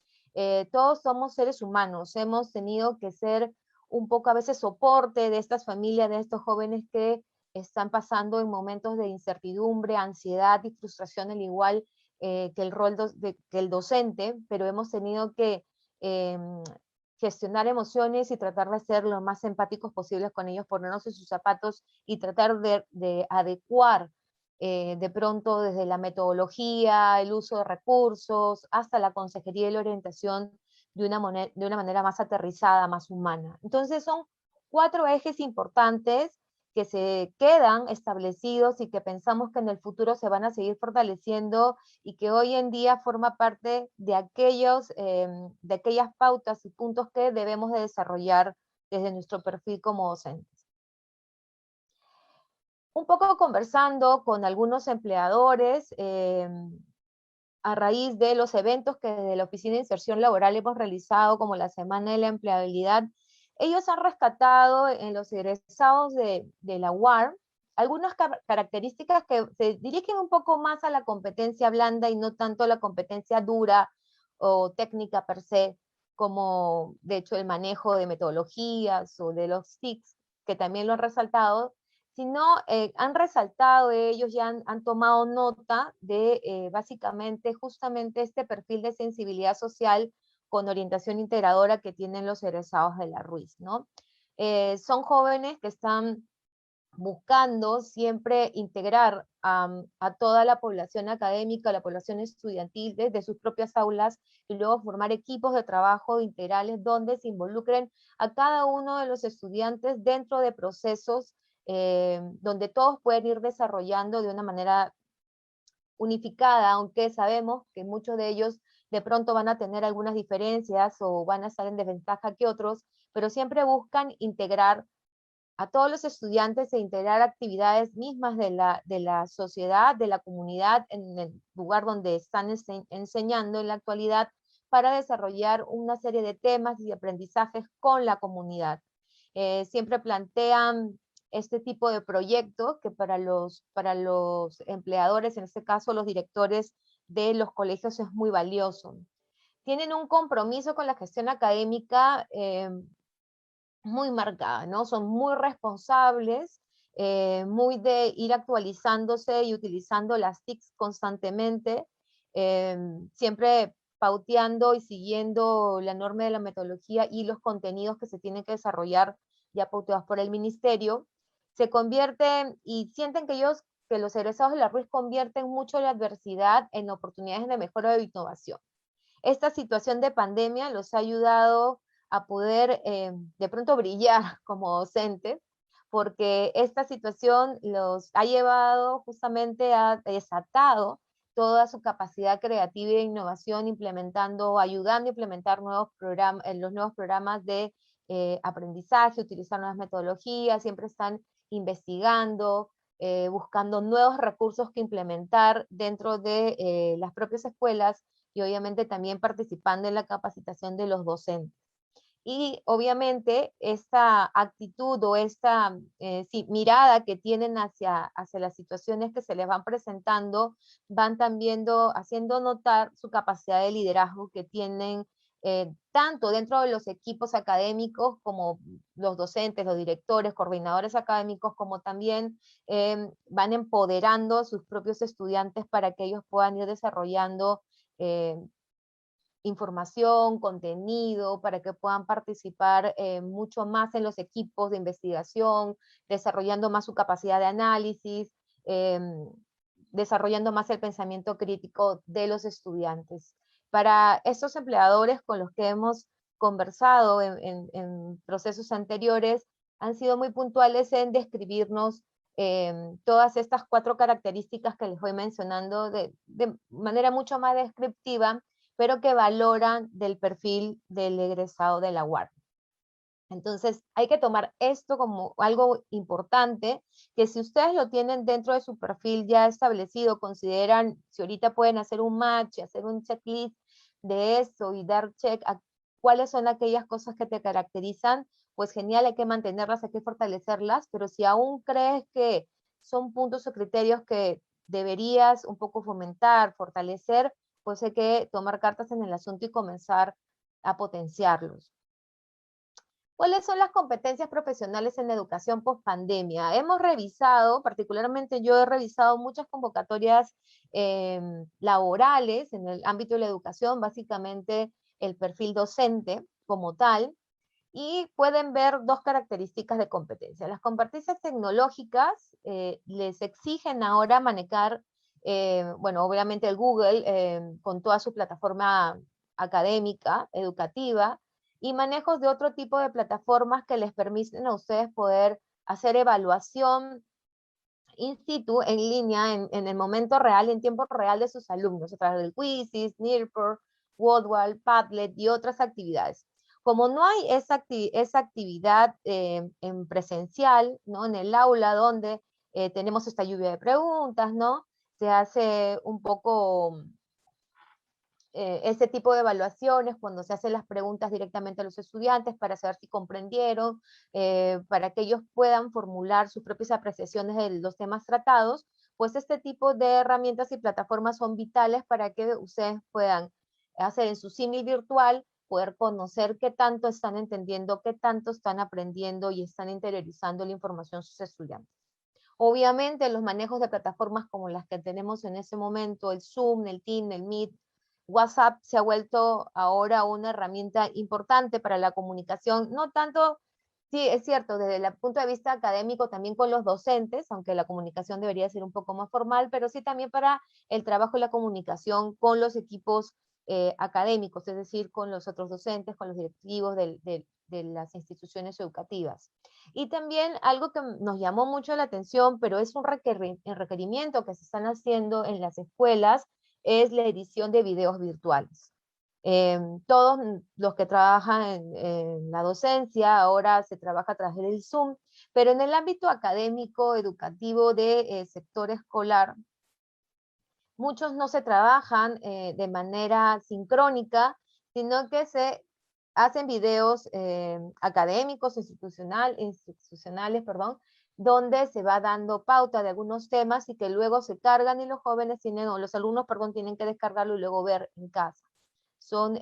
Todos somos seres humanos, hemos tenido que ser un poco a veces soporte de estas familias, de estos jóvenes que están pasando en momentos de incertidumbre, ansiedad y frustración, al igual que el rol que el docente, pero hemos tenido que gestionar emociones y tratar de ser lo más empáticos posibles con ellos, ponernos en sus zapatos y tratar de adecuar de pronto desde la metodología, el uso de recursos, hasta la consejería y la orientación de una manera más aterrizada, más humana. Entonces son 4 ejes importantes que se quedan establecidos y que pensamos que en el futuro se van a seguir fortaleciendo, y que hoy en día forma parte de aquellas pautas y puntos que debemos de desarrollar desde nuestro perfil como docentes. Un poco conversando con algunos empleadores, a raíz de los eventos que desde la Oficina de Inserción Laboral hemos realizado, como la Semana de la Empleabilidad, ellos han rescatado en los egresados de la UAR algunas características que se dirigen un poco más a la competencia blanda y no tanto a la competencia dura o técnica per se, como de hecho el manejo de metodologías o de los TICs, que también lo han resaltado, sino han resaltado ellos, ya han tomado nota de básicamente justamente este perfil de sensibilidad social con orientación integradora que tienen los egresados de la RUIS, ¿no? Son jóvenes que están buscando siempre integrar a toda la población académica, la población estudiantil desde sus propias aulas, y luego formar equipos de trabajo integrales donde se involucren a cada uno de los estudiantes dentro de procesos donde todos pueden ir desarrollando de una manera unificada, aunque sabemos que muchos de ellos de pronto van a tener algunas diferencias o van a estar en desventaja que otros, pero siempre buscan integrar a todos los estudiantes e integrar actividades mismas de la sociedad, de la comunidad, en el lugar donde están enseñando en la actualidad, para desarrollar una serie de temas y aprendizajes con la comunidad. Siempre plantean este tipo de proyectos que para los empleadores, en este caso los directores de los colegios, es muy valioso. Tienen un compromiso con la gestión académica muy marcada, ¿no? Son muy responsables, muy de ir actualizándose y utilizando las TICs constantemente, siempre pauteando y siguiendo la norma de la metodología y los contenidos que se tienen que desarrollar ya pauteados por el ministerio. Se convierten y sienten que los egresados de la RUIS convierten mucho la adversidad en oportunidades de mejora de innovación. Esta situación de pandemia los ha ayudado a poder de pronto brillar como docentes, porque esta situación los ha llevado justamente, a desatado toda su capacidad creativa e innovación, ayudando a implementar los nuevos programas de aprendizaje, utilizar nuevas metodologías, siempre están investigando, buscando nuevos recursos que implementar dentro de las propias escuelas, y obviamente también participando en la capacitación de los docentes. Y obviamente esta actitud o esta mirada que tienen hacia las situaciones que se les van presentando, van también haciendo notar su capacidad de liderazgo que tienen tanto dentro de los equipos académicos como los docentes, los directores, coordinadores académicos, como también van empoderando a sus propios estudiantes para que ellos puedan ir desarrollando información, contenido, para que puedan participar mucho más en los equipos de investigación, desarrollando más su capacidad de análisis, desarrollando más el pensamiento crítico de los estudiantes. Para estos empleadores con los que hemos conversado en procesos anteriores, han sido muy puntuales en describirnos todas estas 4 características que les voy mencionando de manera mucho más descriptiva, pero que valoran del perfil del egresado de la UAR. Entonces, hay que tomar esto como algo importante, que si ustedes lo tienen dentro de su perfil ya establecido, consideran si ahorita pueden hacer un match, hacer un checklist de eso y dar check a cuáles son aquellas cosas que te caracterizan, pues genial, hay que mantenerlas, hay que fortalecerlas, pero si aún crees que son puntos o criterios que deberías un poco fomentar, fortalecer, pues hay que tomar cartas en el asunto y comenzar a potenciarlos. ¿Cuáles son las competencias profesionales en educación post-pandemia? Hemos revisado, particularmente yo he revisado muchas convocatorias laborales en el ámbito de la educación, básicamente el perfil docente como tal, y pueden ver 2 características de competencia. Las competencias tecnológicas les exigen ahora manejar, bueno, obviamente el Google con toda su plataforma académica, educativa, y manejos de otro tipo de plataformas que les permiten a ustedes poder hacer evaluación in situ, en línea, en el momento real, en tiempo real de sus alumnos, a través del Quizzes, Nearper, Woodwall, Padlet y otras actividades. Como no hay esa actividad en presencial, ¿no? En el aula donde tenemos esta lluvia de preguntas, ¿no? Se hace un poco ese tipo de evaluaciones cuando se hacen las preguntas directamente a los estudiantes para saber si comprendieron, para que ellos puedan formular sus propias apreciaciones de los temas tratados, pues este tipo de herramientas y plataformas son vitales para que ustedes puedan hacer en su símil virtual, poder conocer qué tanto están entendiendo, qué tanto están aprendiendo y están interiorizando la información sus estudiantes. Obviamente los manejos de plataformas como las que tenemos en ese momento, el Zoom, el Team, el Meet, WhatsApp se ha vuelto ahora una herramienta importante para la comunicación, no tanto, sí, es cierto, desde el punto de vista académico también con los docentes, aunque la comunicación debería ser un poco más formal, pero sí también para el trabajo y la comunicación con los equipos académicos, es decir, con los otros docentes, con los directivos de las instituciones educativas. Y también algo que nos llamó mucho la atención, pero es un requerimiento que se están haciendo en las escuelas, es la edición de videos virtuales. Todos los que trabajan en la docencia, ahora se trabaja a través del Zoom, pero en el ámbito académico, educativo de sector escolar, muchos no se trabajan de manera sincrónica, sino que se hacen videos académicos, institucionales, perdón, donde se va dando pauta de algunos temas y que luego se cargan y los jóvenes tienen, o los alumnos, perdón, tienen que descargarlo y luego ver en casa. Son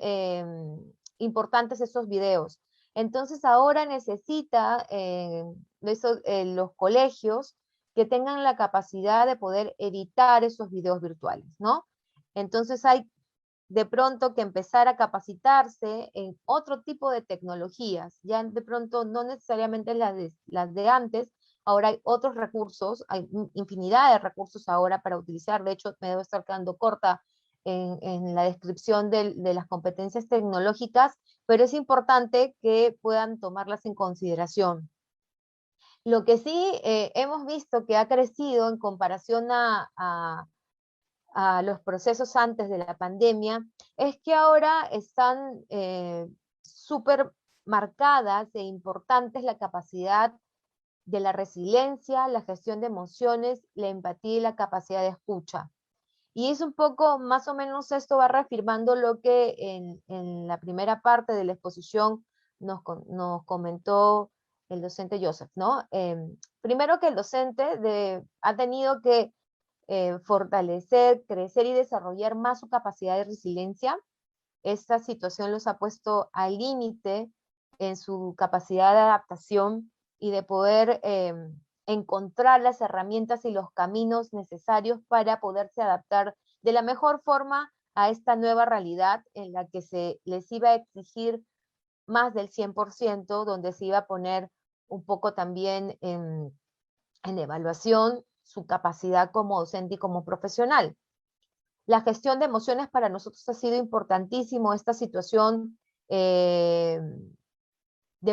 importantes esos videos. Entonces ahora necesita los colegios que tengan la capacidad de poder editar esos videos virtuales, ¿no? Entonces hay de pronto que empezar a capacitarse en otro tipo de tecnologías, ya de pronto no necesariamente las de antes, ahora hay otros recursos, hay infinidad de recursos ahora para utilizar, de hecho me debo estar quedando corta en la descripción de las competencias tecnológicas, pero es importante que puedan tomarlas en consideración. Lo que sí hemos visto que ha crecido en comparación a los procesos antes de la pandemia, es que ahora están súper marcadas e importantes la capacidad de la resiliencia, la gestión de emociones, la empatía y la capacidad de escucha. Y es un poco, más o menos esto va reafirmando lo que en la primera parte de la exposición nos comentó el docente Joseph, ¿no? Primero que el docente ha tenido que fortalecer, crecer y desarrollar más su capacidad de resiliencia. Esta situación los ha puesto al límite en su capacidad de adaptación y de poder encontrar las herramientas y los caminos necesarios para poderse adaptar de la mejor forma a esta nueva realidad en la que se les iba a exigir más del 100%, donde se iba a poner un poco también en evaluación su capacidad como docente y como profesional. La gestión de emociones para nosotros ha sido importantísimo, esta situación de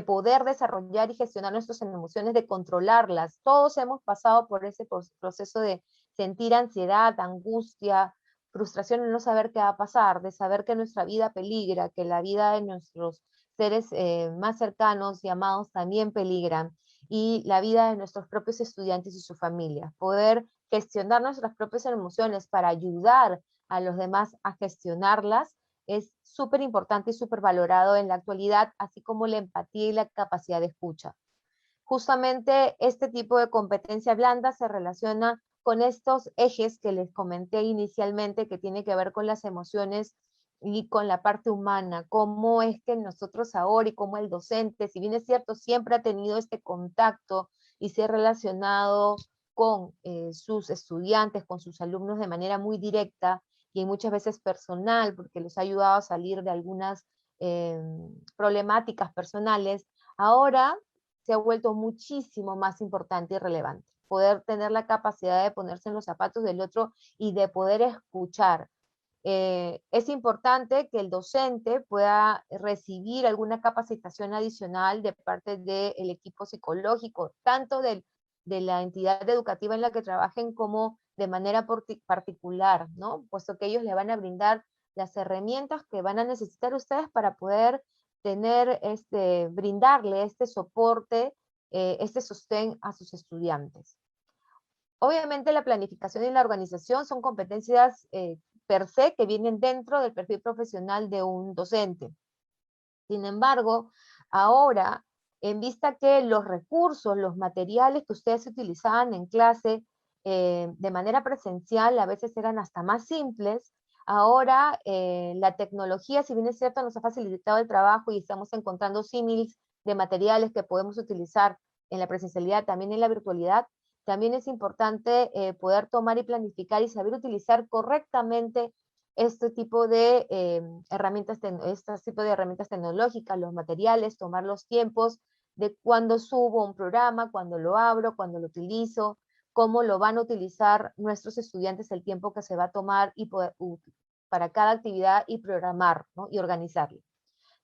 poder desarrollar y gestionar nuestras emociones, de controlarlas. Todos hemos pasado por ese proceso de sentir ansiedad, angustia, frustración de no saber qué va a pasar, de saber que nuestra vida peligra, que la vida de nuestros seres más cercanos y amados también peligran, y la vida de nuestros propios estudiantes y su familia. Poder gestionar nuestras propias emociones para ayudar a los demás a gestionarlas es súper importante y súper valorado en la actualidad, así como la empatía y la capacidad de escucha. Justamente este tipo de competencia blanda se relaciona con estos ejes que les comenté inicialmente, que tiene que ver con las emociones y con la parte humana, cómo es que nosotros ahora y cómo el docente, si bien es cierto, siempre ha tenido este contacto y se ha relacionado con sus estudiantes, con sus alumnos de manera muy directa y muchas veces personal, porque los ha ayudado a salir de algunas problemáticas personales, ahora se ha vuelto muchísimo más importante y relevante. Poder tener la capacidad de ponerse en los zapatos del otro y de poder escuchar. Es importante que el docente pueda recibir alguna capacitación adicional de parte del equipo psicológico, tanto de la entidad educativa en la que trabajen como de manera particular, ¿no? Puesto que ellos le van a brindar las herramientas que van a necesitar ustedes para poder tener brindarle este soporte, este sostén a sus estudiantes. Obviamente la planificación y la organización son competencias per se que vienen dentro del perfil profesional de un docente. Sin embargo, ahora, en vista que los recursos, los materiales que ustedes utilizaban en clase de manera presencial a veces eran hasta más simples, ahora la tecnología, si bien es cierto, nos ha facilitado el trabajo y estamos encontrando símiles de materiales que podemos utilizar en la presencialidad, también en la virtualidad, también es importante poder tomar y planificar y saber utilizar correctamente este tipo de herramientas tecnológicas, los materiales, tomar los tiempos de cuando subo un programa, cuando lo abro, cuando lo utilizo, cómo lo van a utilizar nuestros estudiantes, el tiempo que se va a tomar y para cada actividad y programar, ¿no? Y organizarlo.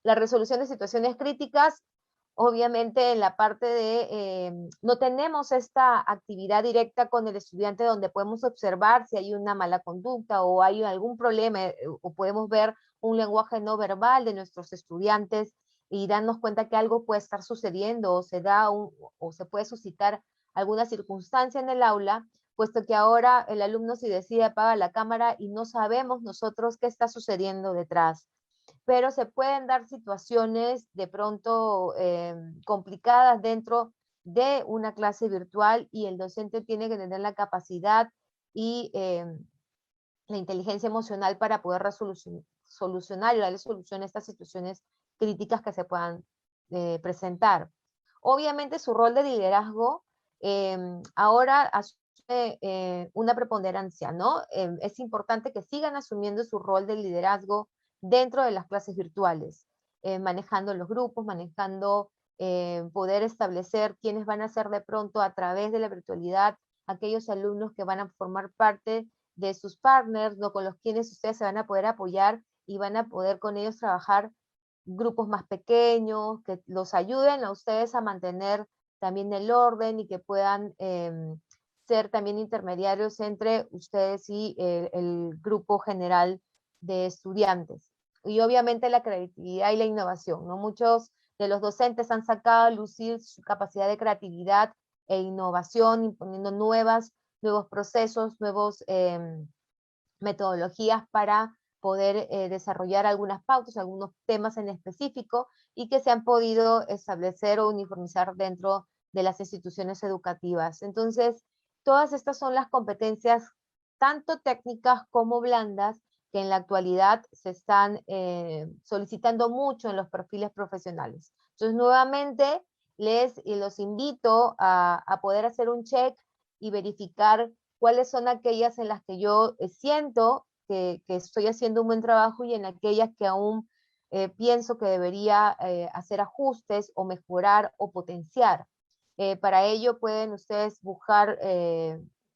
La resolución de situaciones críticas, obviamente en la parte de, no tenemos esta actividad directa con el estudiante donde podemos observar si hay una mala conducta o hay algún problema, o podemos ver un lenguaje no verbal de nuestros estudiantes y darnos cuenta que algo puede estar sucediendo o o se puede suscitar alguna circunstancia en el aula, puesto que ahora el alumno si decide apaga la cámara y no sabemos nosotros qué está sucediendo detrás. Pero se pueden dar situaciones de pronto complicadas dentro de una clase virtual y el docente tiene que tener la capacidad y la inteligencia emocional para poder solucionar y darle solución a estas situaciones críticas que se puedan presentar. Obviamente su rol de liderazgo ahora asume una preponderancia, ¿no? Es importante que sigan asumiendo su rol de liderazgo dentro de las clases virtuales, manejando los grupos, manejando poder establecer quiénes van a ser de pronto a través de la virtualidad aquellos alumnos que van a formar parte de sus partners, ¿no? Con los quienes ustedes se van a poder apoyar y van a poder con ellos trabajar grupos más pequeños, que los ayuden a ustedes a mantener también el orden y que puedan ser también intermediarios entre ustedes y el grupo general de estudiantes. Y obviamente la creatividad y la innovación, ¿no? Muchos de los docentes han sacado a lucir su capacidad de creatividad e innovación, imponiendo nuevos procesos, nuevas metodologías para poder desarrollar algunas pautas, algunos temas en específico y que se han podido establecer o uniformizar dentro de las instituciones educativas. Entonces, todas estas son las competencias tanto técnicas como blandas que en la actualidad se están solicitando mucho en los perfiles profesionales. Entonces, nuevamente, los invito a poder hacer un check y verificar cuáles son aquellas en las que yo siento que estoy haciendo un buen trabajo y en aquellas que aún pienso que debería hacer ajustes o mejorar o potenciar. Para ello pueden ustedes buscar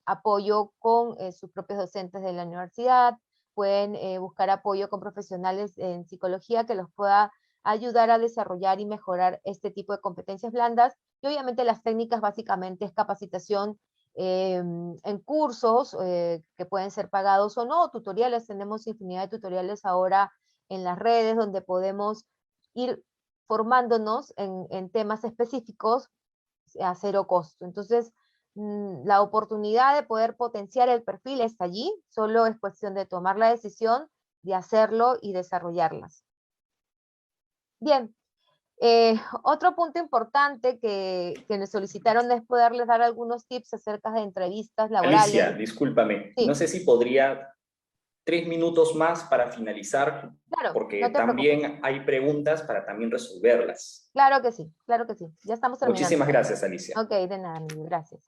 apoyo con sus propios docentes de la universidad, pueden buscar apoyo con profesionales en psicología que los pueda ayudar a desarrollar y mejorar este tipo de competencias blandas. Y obviamente las técnicas básicamente es capacitación en cursos que pueden ser pagados o no, tutoriales, tenemos infinidad de tutoriales ahora en las redes donde podemos ir formándonos en temas específicos a cero costo. Entonces, la oportunidad de poder potenciar el perfil está allí, solo es cuestión de tomar la decisión de hacerlo y desarrollarlas. Bien, otro punto importante que nos solicitaron es poderles dar algunos tips acerca de entrevistas laborales. Alicia, discúlpame, Sí. no sé si podría 3 minutos más para finalizar, Claro, porque no te también preocupes. hay preguntas para también resolverlas. Claro que sí, claro que sí. Ya estamos terminando. Muchísimas gracias, Alicia. Ok, de nada, Miguel, gracias.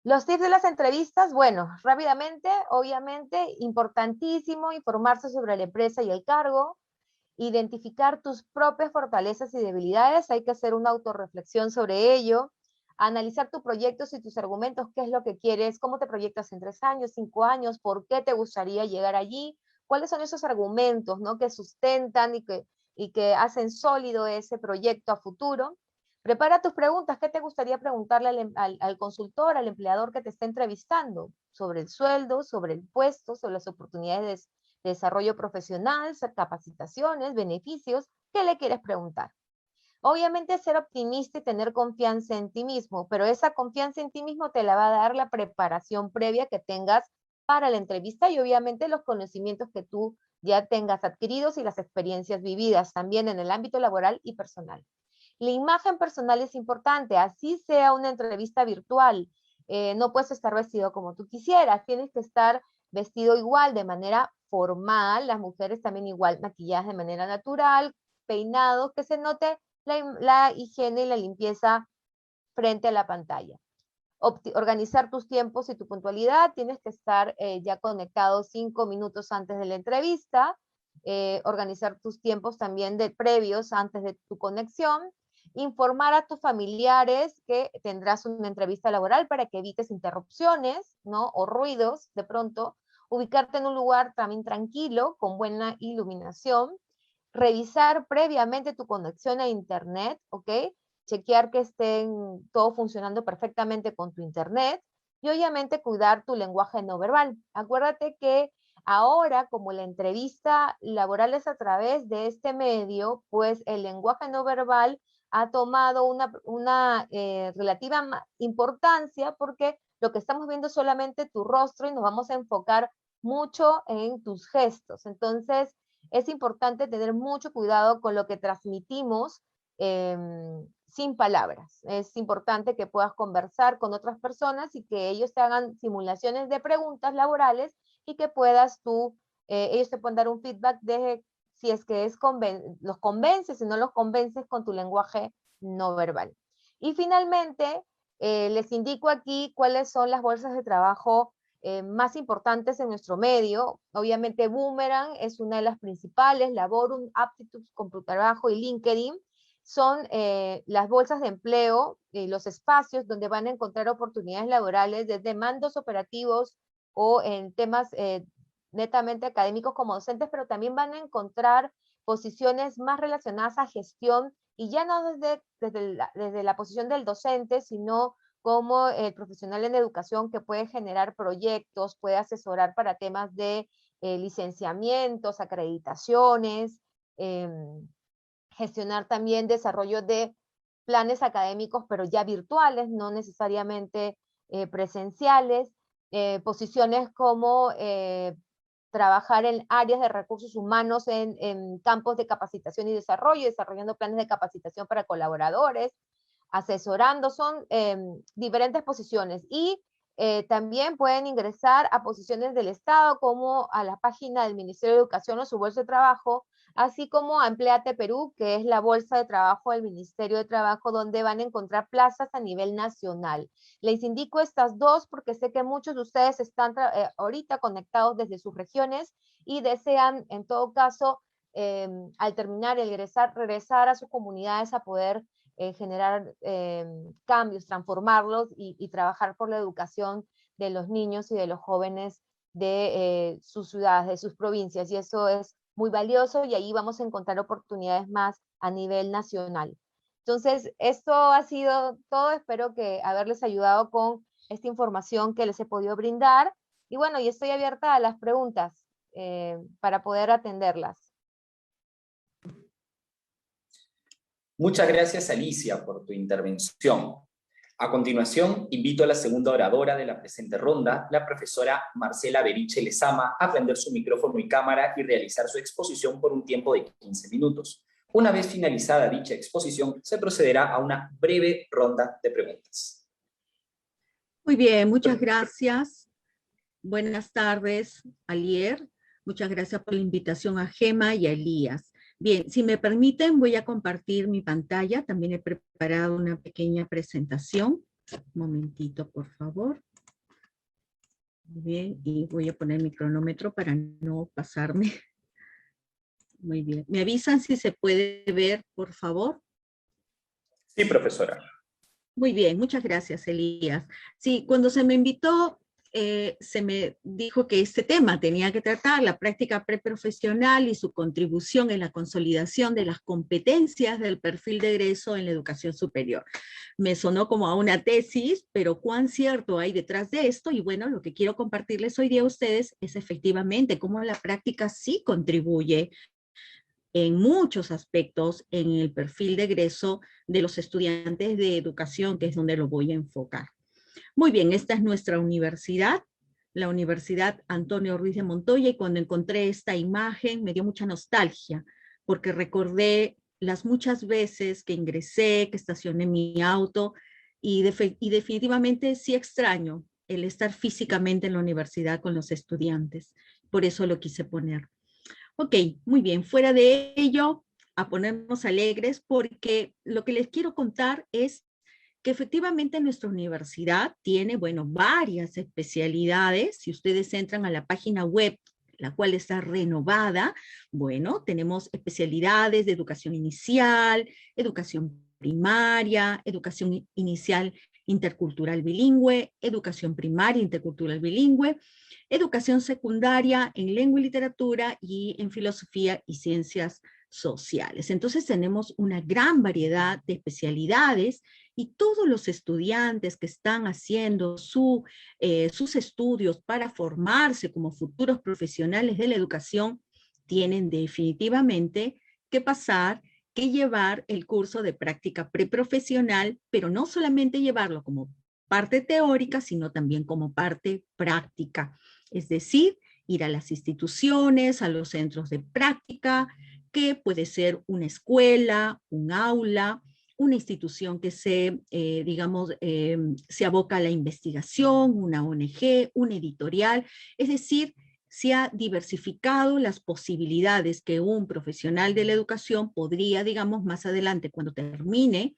Los tips de las entrevistas, bueno, rápidamente, obviamente, importantísimo informarse sobre la empresa y el cargo, identificar tus propias fortalezas y debilidades, hay que hacer una autorreflexión sobre ello, analizar tus proyectos y tus argumentos, qué es lo que quieres, cómo te proyectas en 3 años, 5 años, por qué te gustaría llegar allí, cuáles son esos argumentos, ¿no?, que sustentan y que hacen sólido ese proyecto a futuro. Prepara tus preguntas, ¿qué te gustaría preguntarle al consultor, al empleador que te está entrevistando? Sobre el sueldo, sobre el puesto, sobre las oportunidades de desarrollo profesional, capacitaciones, beneficios, ¿qué le quieres preguntar? Obviamente ser optimista y tener confianza en ti mismo, pero esa confianza en ti mismo te la va a dar la preparación previa que tengas para la entrevista y obviamente los conocimientos que tú ya tengas adquiridos y las experiencias vividas también en el ámbito laboral y personal. La imagen personal es importante, así sea una entrevista virtual. No puedes estar vestido como tú quisieras, tienes que estar vestido igual, de manera formal, las mujeres también igual, maquilladas de manera natural, peinados, que se note la higiene y la limpieza frente a la pantalla. Organizar tus tiempos y tu puntualidad, tienes que estar ya conectado 5 minutos antes de la entrevista, organizar tus tiempos también previos antes de tu conexión, informar a tus familiares que tendrás una entrevista laboral para que evites interrupciones, ¿no?, o ruidos de pronto, ubicarte en un lugar también tranquilo, con buena iluminación, revisar previamente tu conexión a internet, ¿ok? Chequear que estén todo funcionando perfectamente con tu internet y obviamente cuidar tu lenguaje no verbal. Acuérdate que ahora, como la entrevista laboral es a través de este medio, pues el lenguaje no verbal ha tomado una relativa importancia porque lo que estamos viendo es solamente tu rostro y nos vamos a enfocar mucho en tus gestos. Entonces, es importante tener mucho cuidado con lo que transmitimos sin palabras. Es importante que puedas conversar con otras personas y que ellos te hagan simulaciones de preguntas laborales y que puedas tú, ellos te pueden dar un feedback de si es que los convences, si no los convences con tu lenguaje no verbal. Y finalmente, les indico aquí cuáles son las bolsas de trabajo más importantes en nuestro medio. Obviamente Boomerang es una de las principales, Laborum, Aptitude, Computrabajo y LinkedIn son las bolsas de empleo, los espacios donde van a encontrar oportunidades laborales desde mandos operativos o en temas netamente académicos como docentes, pero también van a encontrar posiciones más relacionadas a gestión y ya no desde la posición del docente, sino como el profesional en educación que puede generar proyectos, puede asesorar para temas de licenciamientos, acreditaciones, gestionar también desarrollo de planes académicos, pero ya virtuales, no necesariamente presenciales, posiciones como trabajar en áreas de recursos humanos en campos de capacitación y desarrollo, desarrollando planes de capacitación para colaboradores, asesorando, son diferentes posiciones. Y también pueden ingresar a posiciones del Estado, como a la página del Ministerio de Educación o su bolsa de trabajo. así como a Empléate Perú, que es la bolsa de trabajo del Ministerio de Trabajo, donde van a encontrar plazas a nivel nacional. Les indico estas dos porque sé que muchos de ustedes están ahorita conectados desde sus regiones y desean, en todo caso, al terminar el regresar a sus comunidades a poder generar cambios, transformarlos y trabajar por la educación de los niños y de los jóvenes de sus ciudades, de sus provincias, y eso es muy valioso y ahí vamos a encontrar oportunidades más a nivel nacional. Entonces, esto ha sido todo. Espero que haberles ayudado con esta información que les he podido brindar. Y bueno, y estoy abierta a las preguntas para poder atenderlas. Muchas gracias, Alicia, por tu intervención. A continuación, invito a la segunda oradora de la presente ronda, la profesora Marcela Beriche Lezama, a prender su micrófono y cámara y realizar su exposición por un tiempo de 15 minutos. Una vez finalizada dicha exposición, se procederá a una breve ronda de preguntas. Muy bien, muchas gracias. Buenas tardes, Alier. Muchas gracias por la invitación a Gema y a Elías. Bien, si me permiten, voy a compartir mi pantalla. También he preparado una pequeña presentación. Un momentito, por favor. Muy bien, y voy a poner mi cronómetro para no pasarme. Muy bien. ¿Me avisan si se puede ver, por favor? Sí, profesora. Muy bien, muchas gracias, Elías. Sí, cuando se me invitó, se me dijo que este tema tenía que tratar la práctica preprofesional y su contribución en la consolidación de las competencias del perfil de egreso en la educación superior. Me sonó como a una tesis, pero cuán cierto hay detrás de esto, y bueno, lo que quiero compartirles hoy día a ustedes es efectivamente cómo la práctica sí contribuye en muchos aspectos en el perfil de egreso de los estudiantes de educación, que es donde lo voy a enfocar. Muy bien, esta es nuestra universidad, la Universidad Antonio Ruiz de Montoya, y cuando encontré esta imagen me dio mucha nostalgia, porque recordé las muchas veces que ingresé, que estacioné mi auto, y definitivamente sí extraño el estar físicamente en la universidad con los estudiantes. Por eso lo quise poner. Ok, muy bien, fuera de ello, a ponernos alegres, porque lo que les quiero contar es que efectivamente nuestra universidad tiene, bueno, varias especialidades. Si ustedes entran a la página web, la cual está renovada, bueno, tenemos especialidades de educación inicial, educación primaria, educación inicial intercultural bilingüe, educación primaria intercultural bilingüe, educación secundaria en lengua y literatura y en filosofía y ciencias sociales. Entonces tenemos una gran variedad de especialidades y todos los estudiantes que están haciendo sus estudios para formarse como futuros profesionales de la educación tienen definitivamente que pasar, que llevar el curso de práctica preprofesional, pero no solamente llevarlo como parte teórica, sino también como parte práctica. Es decir, ir a las instituciones, a los centros de práctica, que puede ser una escuela, un aula, una institución que se aboca a la investigación, una ONG, una editorial. Es decir, se ha diversificado las posibilidades que un profesional de la educación podría, digamos, más adelante, cuando termine,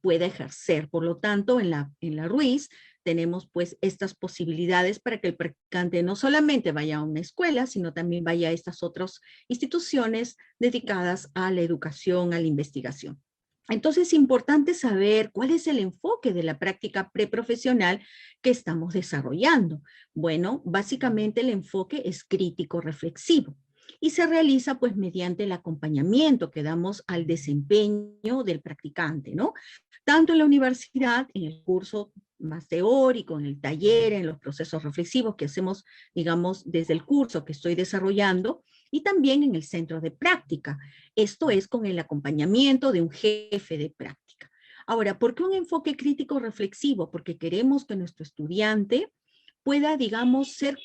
pueda ejercer. Por lo tanto, en la Ruiz tenemos pues estas posibilidades para que el practicante no solamente vaya a una escuela, sino también vaya a estas otras instituciones dedicadas a la educación, a la investigación. Entonces es importante saber cuál es el enfoque de la práctica preprofesional que estamos desarrollando. Bueno, básicamente el enfoque es crítico reflexivo y se realiza pues mediante el acompañamiento que damos al desempeño del practicante, ¿no? Tanto en la universidad, en el curso más teórico, en el taller, en los procesos reflexivos que hacemos, digamos, desde el curso que estoy desarrollando, y también en el centro de práctica. Esto es con el acompañamiento de un jefe de práctica. Ahora, ¿por qué un enfoque crítico reflexivo? Porque queremos que nuestro estudiante pueda, digamos, ser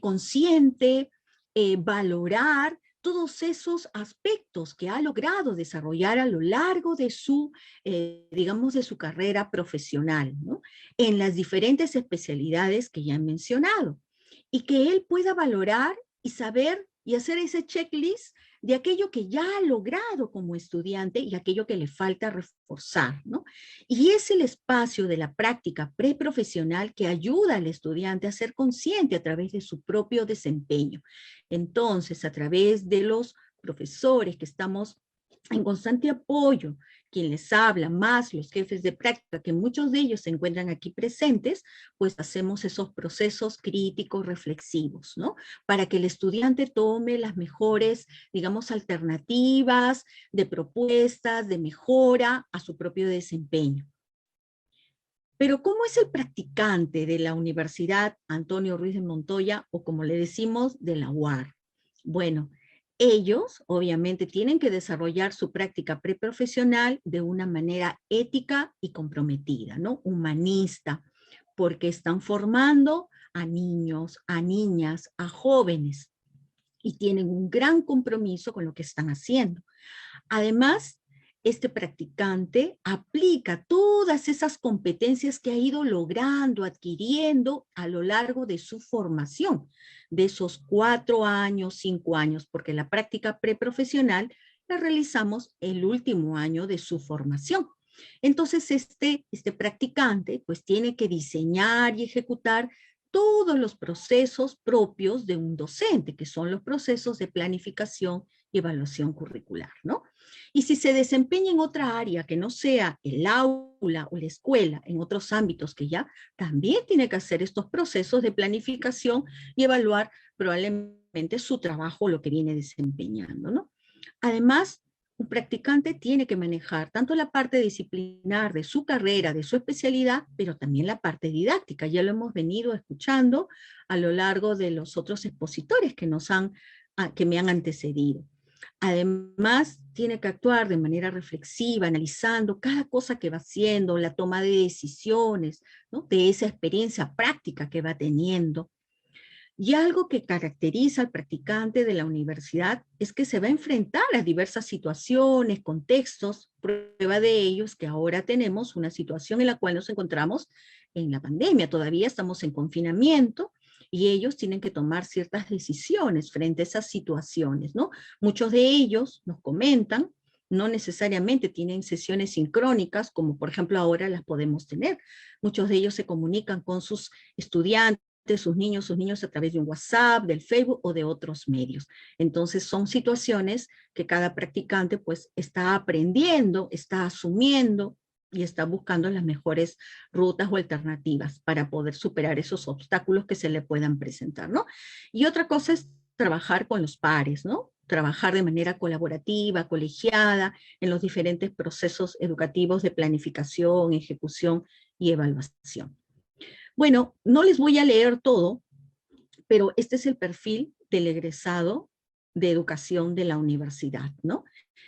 consciente, valorar todos esos aspectos que ha logrado desarrollar a lo largo de su, digamos, de su carrera profesional, ¿no? En las diferentes especialidades que ya he mencionado, y que él pueda valorar y saber y hacer ese checklist de aquello que ya ha logrado como estudiante y aquello que le falta reforzar, ¿no? Y es el espacio de la práctica preprofesional que ayuda al estudiante a ser consciente a través de su propio desempeño. Entonces, a través de los profesores que estamos en constante apoyo, quien les habla, más los jefes de práctica, que muchos de ellos se encuentran aquí presentes, pues hacemos esos procesos críticos reflexivos, ¿no? Para que el estudiante tome las mejores, digamos, alternativas de propuestas, de mejora a su propio desempeño. Pero ¿cómo es el practicante de la Universidad Antonio Ruiz de Montoya, o como le decimos, de la UAR? Bueno, ellos obviamente tienen que desarrollar su práctica preprofesional de una manera ética y comprometida, ¿no? Humanista, porque están formando a niños, a niñas, a jóvenes, y tienen un gran compromiso con lo que están haciendo. Además, este practicante aplica todas esas competencias que ha ido logrando, adquiriendo a lo largo de su formación, de esos 4 años, 5 años, porque la práctica preprofesional la realizamos el último año de su formación. Entonces, este practicante pues tiene que diseñar y ejecutar todos los procesos propios de un docente, que son los procesos de planificación y evaluación curricular, ¿no? Y si se desempeña en otra área que no sea el aula o la escuela, en otros ámbitos que ya, también tiene que hacer estos procesos de planificación y evaluar probablemente su trabajo, lo que viene desempeñando, ¿no? Además, un practicante tiene que manejar tanto la parte disciplinar de su carrera, de su especialidad, pero también la parte didáctica. Ya lo hemos venido escuchando a lo largo de los otros expositores que me han antecedido. Además, tiene que actuar de manera reflexiva, analizando cada cosa que va haciendo, la toma de decisiones, ¿no? De esa experiencia práctica que va teniendo. Y algo que caracteriza al practicante de la universidad es que se va a enfrentar a diversas situaciones, contextos. Prueba de ello es que ahora tenemos una situación en la cual nos encontramos en la pandemia. Todavía estamos en confinamiento y ellos tienen que tomar ciertas decisiones frente a esas situaciones, ¿no? Muchos de ellos nos comentan, no necesariamente tienen sesiones sincrónicas, como por ejemplo ahora las podemos tener. Muchos de ellos se comunican con sus estudiantes, sus niños a través de un WhatsApp, del Facebook o de otros medios. Entonces son situaciones que cada practicante pues está aprendiendo, está asumiendo y está buscando las mejores rutas o alternativas para poder superar esos obstáculos que se le puedan presentar, ¿no? Y otra cosa es trabajar con los pares, ¿no? Trabajar de manera colaborativa, colegiada, en los diferentes procesos educativos de planificación, ejecución y evaluación. Bueno, no les voy a leer todo, pero este es el perfil del egresado de educación de la universidad, ¿no?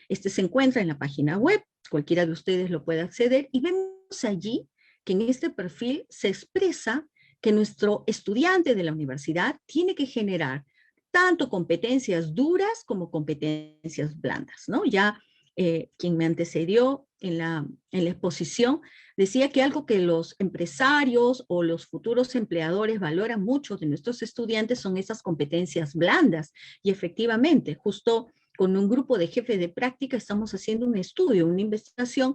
Este se encuentra en la página web, cualquiera de ustedes lo puede acceder, y vemos allí que en este perfil se expresa que nuestro estudiante de la universidad tiene que generar tanto competencias duras como competencias blandas, ¿no? Ya quien me antecedió en la exposición decía que algo que los empresarios o los futuros empleadores valoran mucho de nuestros estudiantes son esas competencias blandas. Y efectivamente, justo con un grupo de jefes de práctica estamos haciendo un estudio, una investigación